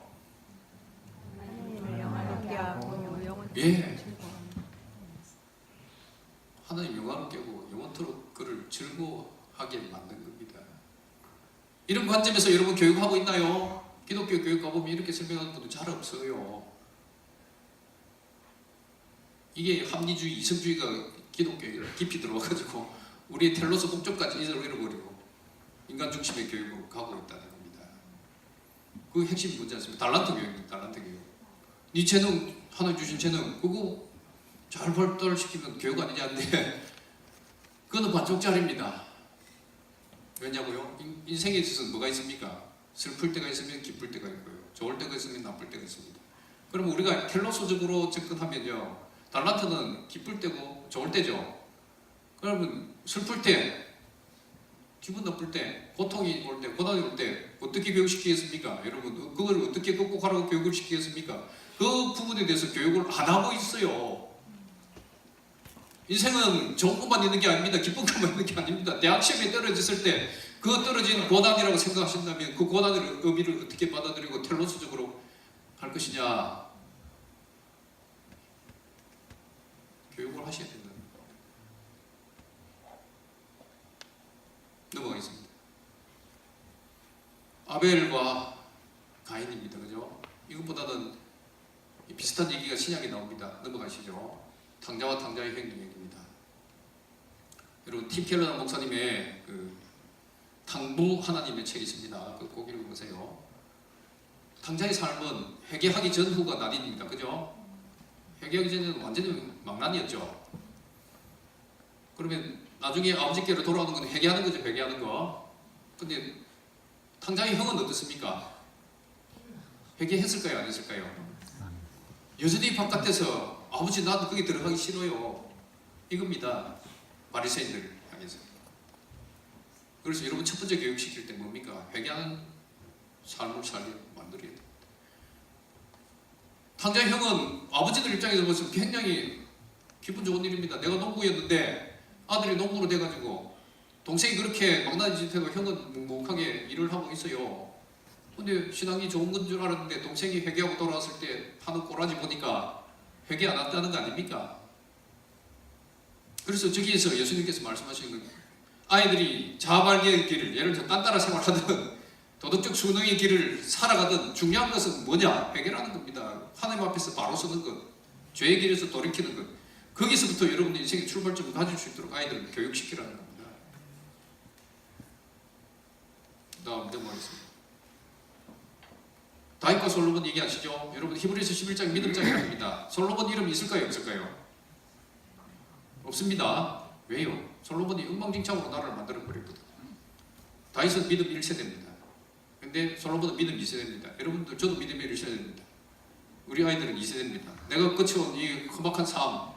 예. 하나님 영광롭게 하고 영원토록 그를 즐거워하게 만든 겁니다. 이런 관점에서 여러분 교육하고 있나요? 기독교 교육 가보면 이렇게 설명하는 분들 잘 없어요. 이게 합리주의, 이성주의가 기독교에 깊이 들어와가지고 우리의 텔로스 목적까지 잃어버리고 인간 중심의 교육으로 가고 있다는 겁니다. 그 핵심이 뭔지 아십니까? 달란트 교육입니다. 달란트 교육. 네 재능, 하나님 주신 재능, 그거 잘 발달시키면 교육 아니냐는데 그거는 반쪽짜리입니다. 왜냐고요? 인생에 있어서 뭐가 있습니까? 슬플 때가 있으면 기쁠 때가 있고요. 좋을 때가 있으면 나쁠 때가 있습니다. 그러면 우리가 텔로스적으로 접근하면요, 달란트는 기쁠 때고 좋을 때죠. 그러면 슬플 때, 기분 나쁠 때, 고통이 올 때, 고난이 올 때 어떻게 교육시키겠습니까? 여러분, 그걸 어떻게 극복하라고 교육을 시키겠습니까? 그 부분에 대해서 교육을 안 하고 있어요. 인생은 좋은 것만 있는 게 아닙니다. 기쁜 것만 있는 게 아닙니다. 대학 시험에 떨어졌을 때 그 떨어진 고난이라고 생각하신다면 그 고난의 의미를 어떻게 받아들이고 텔로스적으로 할 것이냐, 교육을 하셔야 된다. 넘어가겠습니다. 아벨과 가인입니다. 그죠? 이것보다는 비슷한 얘기가 신약에 나옵니다. 넘어가시죠. 탕자와 탕자의 행위 얘기입니다. 여러분, 팀 켈러 목사님의 그 탕부 하나님의 책이 있습니다. 그 꼭 읽어보세요. 탕자의 삶은 회개하기 전후가 나뉩니다. 그죠? 회개하기 전에는 완전히 망난이었죠. 그러면 나중에 아버지께로 돌아오는 건 회개하는 거죠. 회개하는 거. 근데 탕자의 형은 어떻습니까? 회개했을까요? 안 했을까요? 여전히 바깥에서 아버지 나도 거기 들어가기 싫어요. 이겁니다. 바리새인들 향해서. 그래서 여러분 첫 번째 교육시킬 때 뭡니까? 회개하는 삶을 살게 만들어야 됩니다. 탕자의 형은 아버지들 입장에서 보시면 굉장히 기분 좋은 일입니다. 내가 농부였는데 아들이 농부로 돼가지고 동생이 그렇게 망나니 짓하고 형은 묵묵하게 일을 하고 있어요. 근데 신앙이 좋은 건 줄 알았는데 동생이 회개하고 돌아왔을 때 하는 꼬라지 보니까 회개 안 한다는 거 아닙니까? 그래서 저기에서 예수님께서 말씀하시는 건 아이들이 자아발견의 길을, 예를 들어 딴따라 생활하든 도덕적 순응의 길을 살아가든 중요한 것은 뭐냐? 회개라는 겁니다. 하나님 앞에서 바로 서는 것, 죄의 길에서 돌이키는 것, 거기서부터 여러분의 인생의 출발점을 가질 수 있도록 아이들을 교육시키라는 겁니다. 다음 넘어가겠습니다. 다윗과 솔로몬 얘기하시죠? 여러분 히브리서 11장 믿음장이랍니다. 솔로몬 이름 있을까요? 없을까요? 없습니다. 왜요? 솔로몬이 엉망진창으로 나라를 만들어버렸거든. 다윗은 믿음 1세대입니다. 근데 솔로몬은 믿음 2세대입니다. 여러분들 저도 믿음의 1세대입니다. 우리 아이들은 2세대입니다. 내가 거쳐온 이 험악한 삶,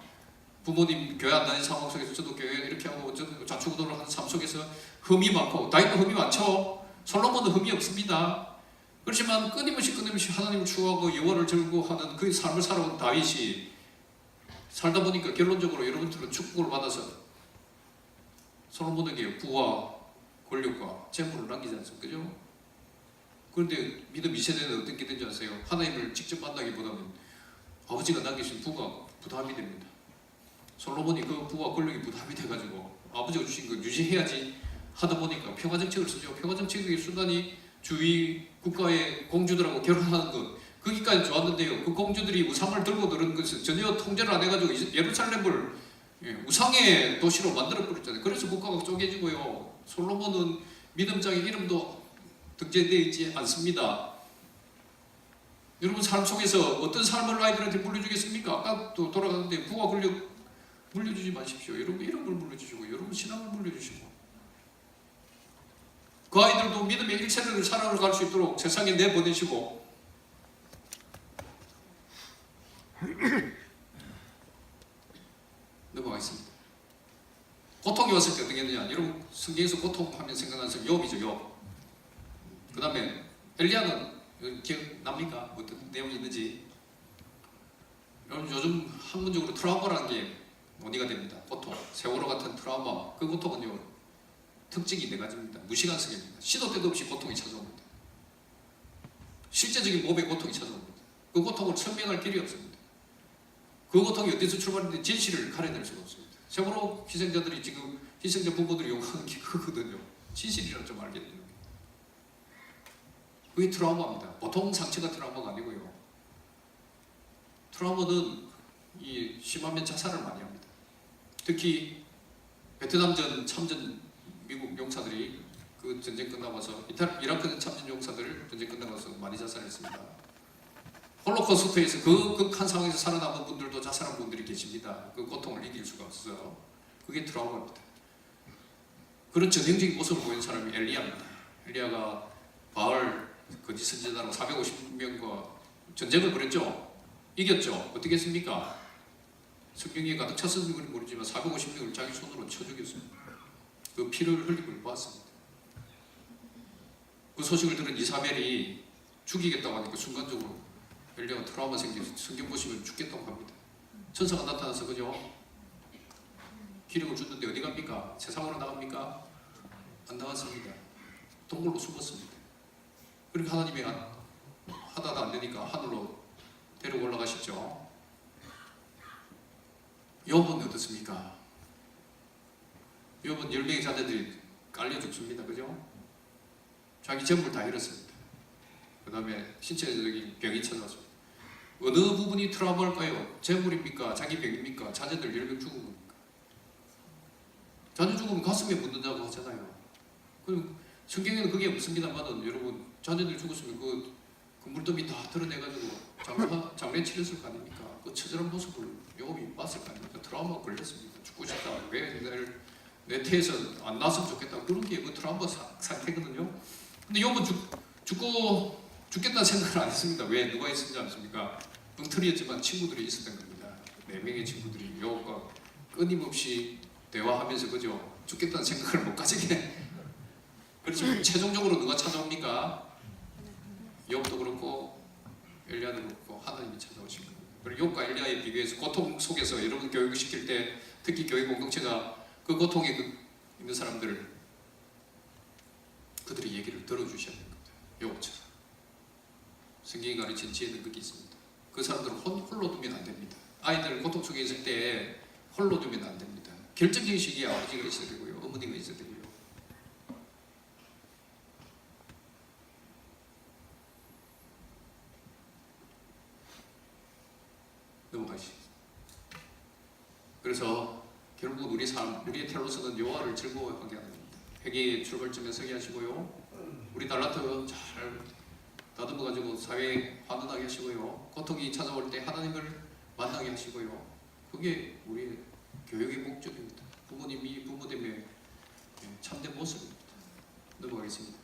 부모님 교회 안 다니는 상황 속에서 저도 교회 이렇게 하고 저도 좌충우돌을 하는 삶 속에서 흠이 많고, 다윗도 흠이 많죠. 솔로몬은 흠이 없습니다. 그렇지만 끊임없이 하나님을 추구하고 여호와를 즐거워하는 그 삶을 살아온 다윗이 살다 보니까 결론적으로 여러분들은 축복을 받아서 솔로몬에게 부와 권력과 재물을 남기지 않습니까? 그죠? 그런데 믿음 2세대는 어떻게 된지 아세요? 하나님을 직접 만나기보다는 아버지가 남기신 부가 부담이 됩니다. 솔로몬이 그 부와 권력이 부담이 돼가지고 아버지가 주신 거 유지해야지 하다 보니까 평화정책을 쓰죠. 평화정책의 순간이 주위 국가의 공주들하고 결혼하는 것 거기까지 좋았는데요. 그 공주들이 우상을 들고 들은 것을 전혀 통제를 안 해가지고 예루살렘을 우상의 도시로 만들어 버렸잖아요. 그래서 국가가 쪼개지고요. 솔로몬은 믿음장의 이름도 등재되어 있지 않습니다. 여러분 삶 속에서 어떤 삶을 아이들한테 물려주겠습니까? 아까도 돌아갔는데 부와 권력 물려주지 마십시오. 여러분 이름을 물려주시고 여러분 신앙을 물려주시고 그 아이들도 믿음의 일체를 살아갈 수 있도록 세상에 내보내시고 넘어가겠습니다. 고통이 왔을 때 어떻게 했느냐? 여러분 성경에서 고통하면 생각나는 사람 욥이죠. 욥. 그 다음에 엘리야는 기억납니까? 어떤 내용이 있는지. 여러분 요즘 학문적으로 트라우마라는 게 논의가 됩니다. 고통, 세월호 같은 트라우마. 그 고통은요 특징이 4가지입니다. 무시간석입니다. 시도 때도 없이 고통이 찾아옵니다. 실제적인 몸의 고통이 찾아옵니다. 그 고통을 설명할 길이 없습니다. 그 고통이 어디서 출발했는지 진실을 가려낼 수가 없습니다. 세월호 희생자들이 지금 희생자 부모들이 욕하는 게 그거거든요. 진실이라고 좀 알게 되는 게. 그게 트라우마입니다. 보통 상처가 트라우마가 아니고요. 트라우마는 이 심하면 자살을 많이 합니다. 특히 베트남전 참전 미국 용사들이 그 전쟁 끝나고서 이라크 참전 용사들 전쟁 끝나고서 많이 자살했습니다. 홀로코스트에서 그 극한 상황에서 살아남은 분들도 자살한 분들이 계십니다. 그 고통을 이길 수가 없어서 그게 트라우마입니다. 그런 전형적인 모습을 보이는 사람이 엘리야입니다. 엘리야가 바알 거짓 선지자로 450명과 전쟁을 벌였죠. 이겼죠. 어떻게 했습니까? 성경에 가득 찼는지 모르지만 450명을 자기 손으로 쳐 죽였습니다. 그 피를 흘림을 보았습니다. 그 소식을 들은 이사벨이 죽이겠다고 하니까 순간적으로 엘리야가 트라우마 생겨서 성경 보시면 죽겠다고 합니다. 천사가 나타나서 그죠? 기름을 줬는데 어디 갑니까? 세상으로 나갑니까? 안 나갔습니다. 동굴로 숨었습니다. 그러니까 하나님이 하다가 안 되니까 하늘로 데리고 올라가셨죠. 욥은 어떻습니까? 욥은 10명의 자녀들이 깔려 죽습니다. 그죠? 자기 재물 다 잃었습니다. 그 다음에 신체적인 병이 찾아왔습니다. 어느 부분이 트라우마일까요? 재물입니까? 자기 병입니까? 자녀들 10명 죽은 겁니까? 자녀 죽으면 가슴에 묻는다고 하잖아요. 그럼 성경에는 그게 없습니다만은 여러분 자녀들 죽었으면 그 물더미 다 드러내가지고 장례 치렀을 거 아닙니까? 그 처절한 모습을 욥이 봤을 거 아닙니까? 트라우마가 걸렸습니다. 죽고 싶다. 왜 내 태에서 안 나왔으면 좋겠다. 그런 게 그 트라우마 상태거든요. 근데 욥은 죽겠다는 생각을 안 했습니다. 왜? 누가 있었지 않습니까? 엉터리였지만 친구들이 있었던 겁니다. 4명의 친구들이 욥과 끊임없이 대화하면서 그죠? 죽겠다는 생각을 못 가지게. 그렇죠. 최종적으로 누가 찾아옵니까? 욥도 그렇고 엘리야도 그렇고 하나님이 찾아오신 겁니다. 그리고 욥과 엘리야에 비교해서 고통 속에서 여러분 교육을 시킬 때 특히 교회 공동체가 그 고통에 있는 사람들 그들의 얘기를 들어주셔야 됩니다. 욥처럼 성경이 가르친 지혜는 그게 있습니다. 그 사람들을 홀로 두면 안 됩니다. 아이들 고통 속에 있을 때 홀로 두면 안 됩니다. 결정적인 시기에 아버지가 있어야 되고요, 어머니가 있어야 되고요. 넘어가시죠. 그래서 결국 우리 삶, 우리의 텔로스는 여호와를 즐거워하게 하는 겁니다. 회개의 출발점에 서게 하시고요. 우리 달란트 잘 다듬어 가지고 사회에 환원하게 하시고요. 고통이 찾아올 때 하나님을 만나게 하시고요. 그게 우리의 교육의 목적입니다. 부모님이 부모됨의 참된 모습입니다. 넘어가겠습니다.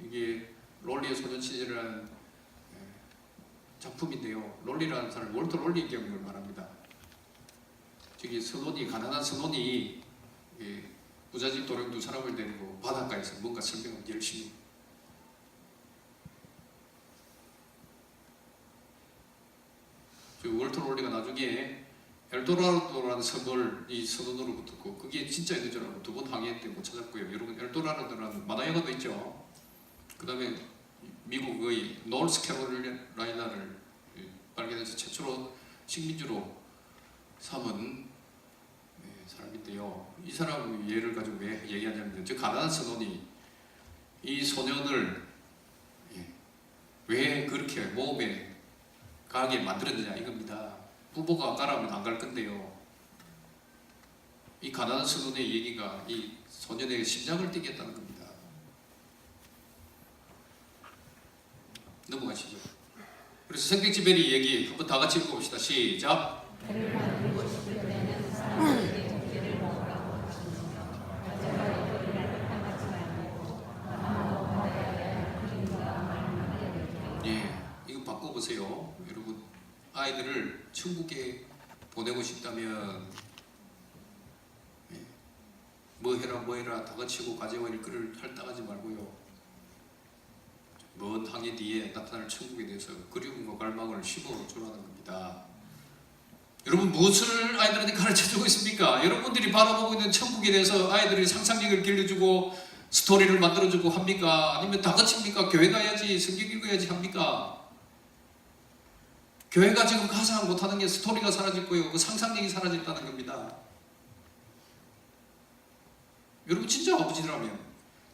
이게 롤리의 소년시절이라는 작품인데요. 롤리라는 사람, 월터 롤리 경을 말합니다. 저기 선원이, 가난한 선원이 부잣집 도령 2사람을 데리고 바닷가에서 뭔가 설명을 열심히. 저 월터 롤리가 나중에 엘도라도라는 섬을 이 선원으로 붙었고 그게 진짜 있는 줄 알고 2번 항해했대 못 찾았고요. 여러분 엘도라도라는 만화 영화도 있죠. 그 다음에 미국의 노스캐롤라이나를 발견해서 최초로 식민지로 삼은 사람인데요. 이 사람 예를 가지고 왜 얘기하냐면 저 가난한 선원이 이 소년을 왜 그렇게 모험에 가게 만들었느냐 이겁니다. 부모가 가라면 안 갈 건데요. 이 가난한 소년의 얘기가 이 소년의 심장을 뛰게 했다는 겁니다. 넘어가시죠. 그래서 생택지베리 얘기 한번 다 같이 읽어봅시다. 시작. 예, 이거 바꿔보세요. 여러분, 아이들을 천국에 보내고 싶다면 뭐 해라 다 거치고 가재와 일거리를 할당하지 말고요. 먼 항해 뒤에 나타날 천국에 대해서 그리움과 갈망을 심어주라는 겁니다. 여러분, 무엇을 아이들한테 가르쳐주고 있습니까? 여러분들이 바라보고 있는 천국에 대해서 아이들이 상상력을 길러주고 스토리를 만들어주고 합니까? 아니면 다 거칩니까? 교회 가야지, 성경 읽어야지 합니까? 교회가 지금 가장 못하는 게 스토리가 사라질 거예요. 그 상상력이 사라졌다는 겁니다. 여러분, 진짜 아버지라면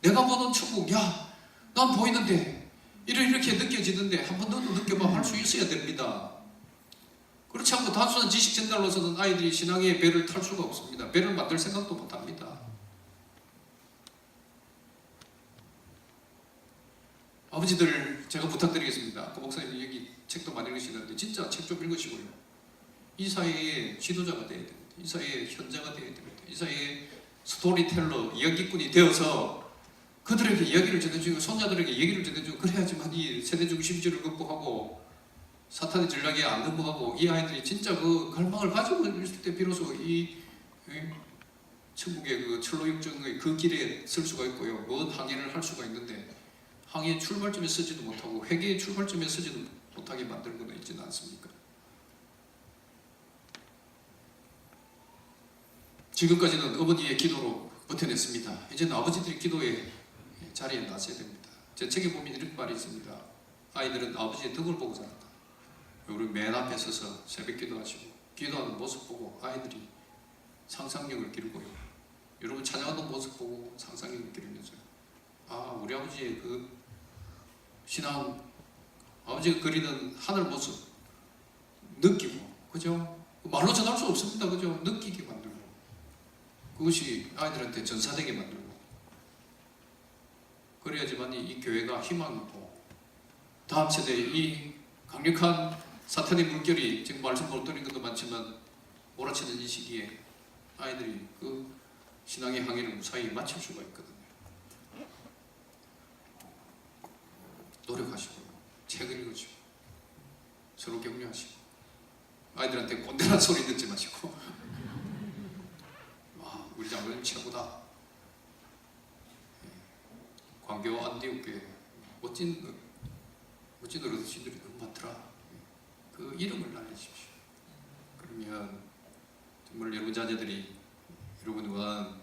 내가 보던 천국, 야, 난 보이는데 이렇게 느껴지는데 한 번 더 느껴봐 할 수 있어야 됩니다. 그렇지 않고 단순한 지식 전달로서는 아이들이 신앙의 배를 탈 수가 없습니다. 배를 만들 생각도 못합니다. 아버지들, 제가 부탁드리겠습니다. 그 목사님 여기 책도 많이 읽으시는데 진짜 책 좀 읽으시고요. 이 사회의 지도자가 돼야 됩니다. 이 사회의 현자가 돼야 됩니다. 이 사회의 스토리텔러, 이야기꾼이 되어서 그들에게 이야기를 전해주고 손자들에게 얘기를 전해주고 그래야지만 이 세대 중심주의를 극복하고 사탄의 전략에 안 넘어가고 이 아이들이 진짜 그 갈망을 가지고 있을 때 비로소 이 천국의 그 철로육정의 그 길에 설 수가 있고요. 먼 항해를 할 수가 있는데 항해 출발점에 서지도 못하고 회개의 출발점에 서지도 못하게 만들고는 있지는 않습니까? 지금까지는 어머니의 기도로 버텨냈습니다. 이제는 아버지들이 기도의 자리에 나서야 됩니다. 제 책에 보면 이런 말이 있습니다. 아이들은 아버지의 덕을 보고 자란다. 우리 맨 앞에 서서 새벽 기도하시고 기도하는 모습 보고 아이들이 상상력을 기르고요. 여러분 찬양하는 모습 보고 상상력을 기르면서요. 아, 우리 아버지의 그 신앙, 아버지가 그리는 하늘 모습 느끼고, 그죠? 말로 전할 수 없습니다. 그죠? 느끼게 만들고 그것이 아이들한테 전사되게 만들고 그래야지만 이 교회가 희망이고 다음 세대에 이 강력한 사탄의 물결이 지금 말씀 못 드린 것도 많지만 몰아치는 이 시기에 아이들이 그 신앙의 항해를 무사히 마칠 수가 있거든요. 노력하시고 책을 읽으시고 서로 격려하시고 아이들한테 꼰대란 소리 듣지 마시고 와, 우리 장로님 최고다. 광교 안디옥교회 멋진 어르신들이 너무 많더라. 그 이름을 알려주십시오. 그러면 정말 여러분 자녀들이 여러분이 원하는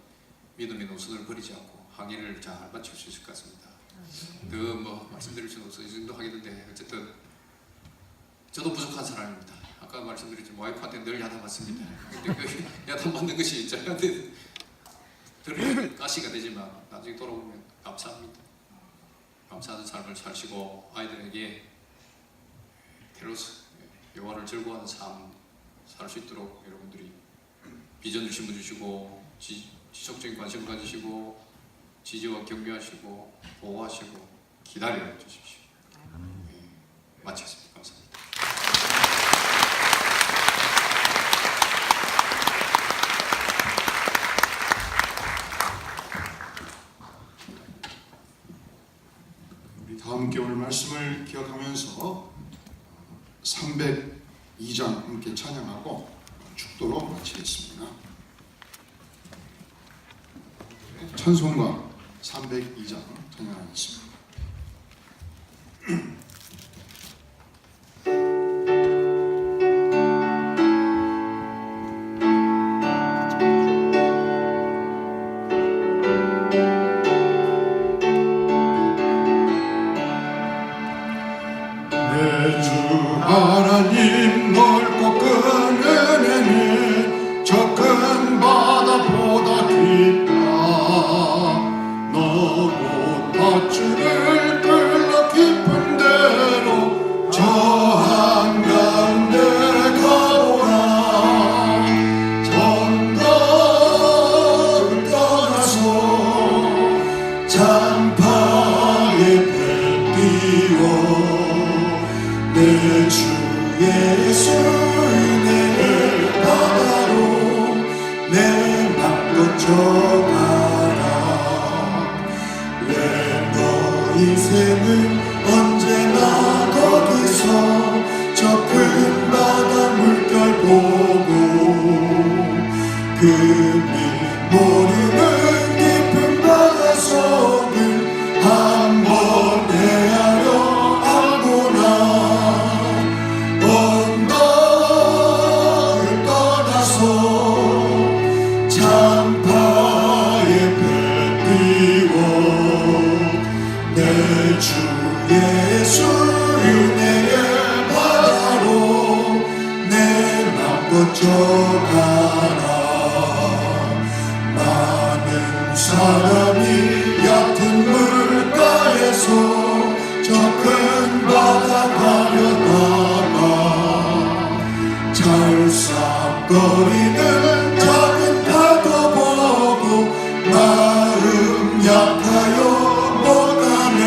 믿음의 노선을 버리지 않고 항해를 잘 마칠 수 있을 것 같습니다. 뭐 말씀드릴 수는 없어요. 이 정도 하겠는데 어쨌든 저도 부족한 사람입니다. 아까 말씀드렸지만 와이프한테 늘 야단 맞습니다. 근데 그 야단 맞는 것이 저한테 들으면 가시가 되지만 나중에 돌아보면 감사합니다. 감사하는 삶을 사시고 아이들에게 텔로스 여호와를 즐거워하는 삶 살 수 있도록 여러분들이 비전을 심어주시고 지속적인 관심을 가지시고 지지와 격려하시고 보호하시고 기다려 주십시오. 마치겠습니다. 감사합니다. 다음 함께 오늘 말씀을 기억하면서 302장 함께 찬양하고 축도로 마치겠습니다. 찬송가 302장 찬양하겠습니다. 하나님 넓고 큰 은혜는 저 큰 바다보다 깊다. 너보다 밧줄을 끌러 깊은 데로 저 한가운데 가보라. 언덕을 떠나서 장파에 배 띄워 내 주 예수 은혜의 바다로 내 맘 걷져가라. 왜 너 인생은 언제나 거기서 저 큰 바다 물결 보고 금이 모르는 깊은 바다 속을 한번 헤아려 알고나. 언덕을 떠나서 장파에 배 띄워 내 주 예수 은혜의 바다로 내 맘 걷져가라. 많은 사람이 얕은 물가에서 저 큰 바다 가려다가 잘싹거리는 작은 파도 보고 마음 약하여 못 가네.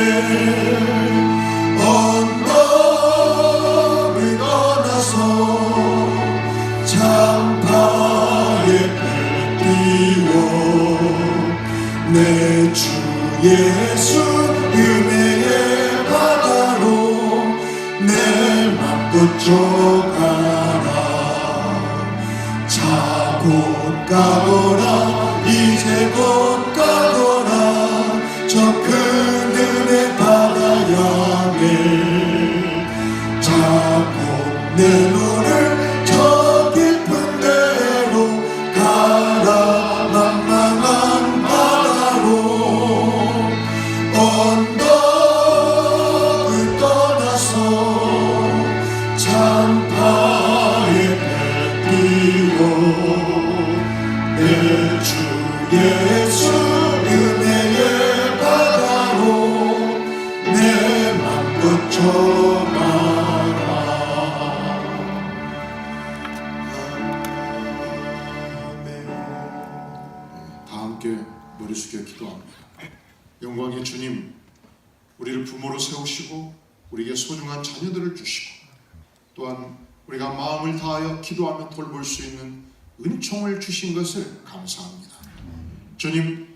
언덕을 떠나서 장파에 배 띄워 내 주 예수 은혜의 바다로 내 맘 걷져가라. 자 곧 가거라. 이제 곧 가거라. 저 큰 은혜 바다 향해 자 곧 내 눈을 저 깊은 데로 가라. 망망한 바다로 언덕을 떠나서 장파에 배 띄워 내 주 예수 은혜의 바다로 내 맘 걷져가라. 다 함께 머리 숙여 기도합니다. 영광의 주님, 우리를 부모로 세우시고 우리에게 소중한 자녀들을 주시고 또한 우리가 마음을 다하여 기도하며 돌볼 수 있는 은총을 주신 것을 감사합니다. 주님,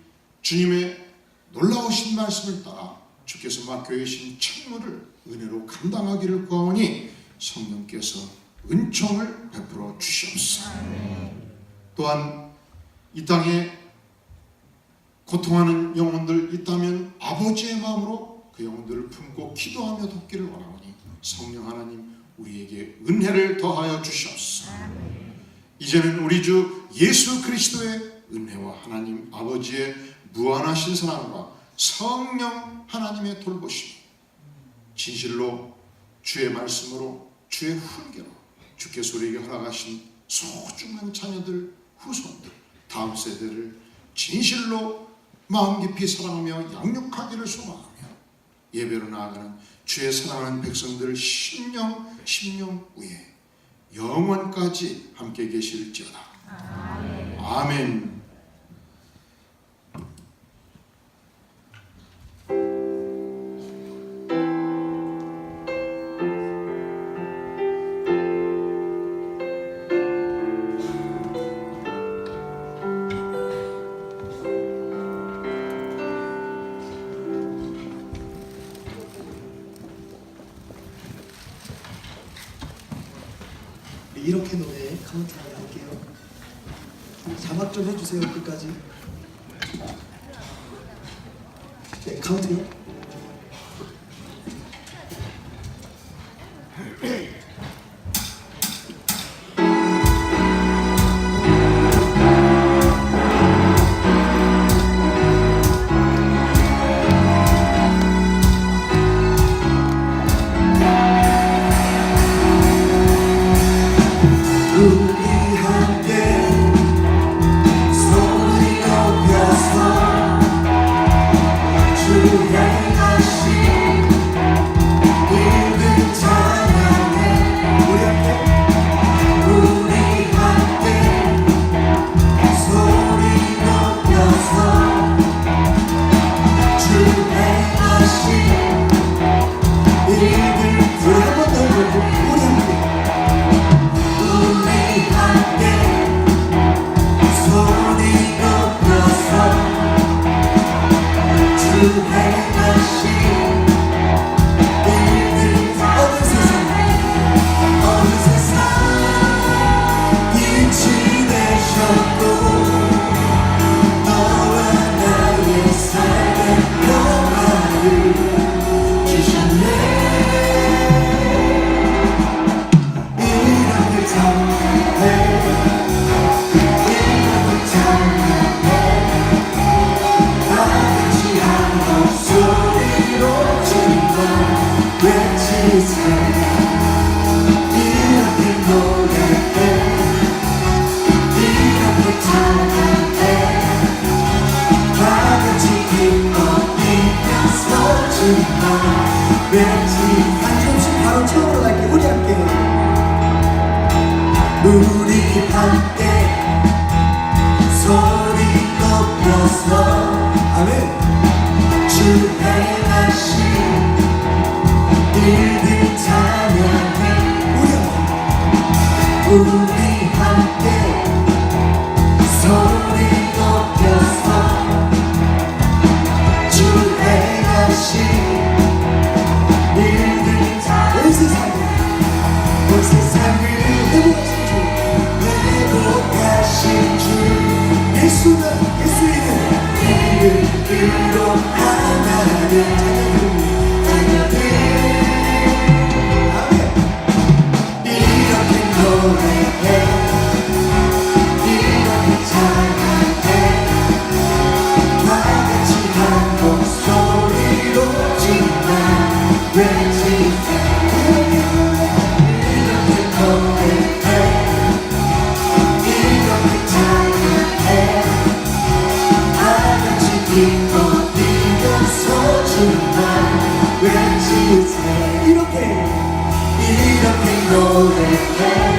주님의 놀라우신 말씀을 따라 주께서 맡겨주신 책무를 은혜로 감당하기를 구하오니 성령께서 은총을 베풀어 주시옵소서. 또한 이 땅에 고통하는 영혼들 있다면 아버지의 마음으로 그 영혼들을 품고 기도하며 돕기를 원하오니 성령 하나님 우리에게 은혜를 더하여 주시옵소서. 이제는 우리 주 예수 그리스도의 은혜와 하나님 아버지의 무한하신 사랑과 성령 하나님의 돌보심, 진실로 주의 말씀으로 주의 훈계로 주께서 우리에게 허락하신 소중한 자녀들, 후손들, 다음 세대를 진실로 마음 깊이 사랑하며 양육하기를 소망하며 예배로 나아가는 주의 사랑하는 백성들 심령 후에 영원까지 함께 계실지어다. 아멘. 이렇게 노래 카운트다운 할게요. 자막 좀 해주세요. 끝까지. 네, 카운트요. 소리 높여서 주 행하신 일들 찬양해 우리 함께 우리 함께 소리 높여서 주 행하신 일들 우리 한 번 더 부르고 우리 함께 우리 함께 소리 높여서 주 행하신 일들 찬양해 어느 세상 빛이 되셨고 너와 나의 삶의 평화를 주셨네 이름을 찬양해 이름을 찬양해 다 같이 한 목소리로 주만 외치세 이렇게 노래해 이렇게 찬양해 다 같이 기뻐 뛰면서 주만 외치세 한 줄씩 바로 처음으로 갈게. 우리 함께 우리 함께 소리 높여서 아멘. 주 행하신 일들 찬양해 우리 함께 소리 높여서 주 행하신 일들 찬양해 온 세상에 온 세상을 회복하신 주 예수는 예수 이름 이름으로 하나님 자녀들 아멘. 이렇게 노래해 이렇게 찬양해 다 같이 한 목소리로 주만 외치세 이렇게 노래해 이렇게 찬양해 다 같이 기뻐 뛰면서 주만 외치세 이렇게 이렇게 노래해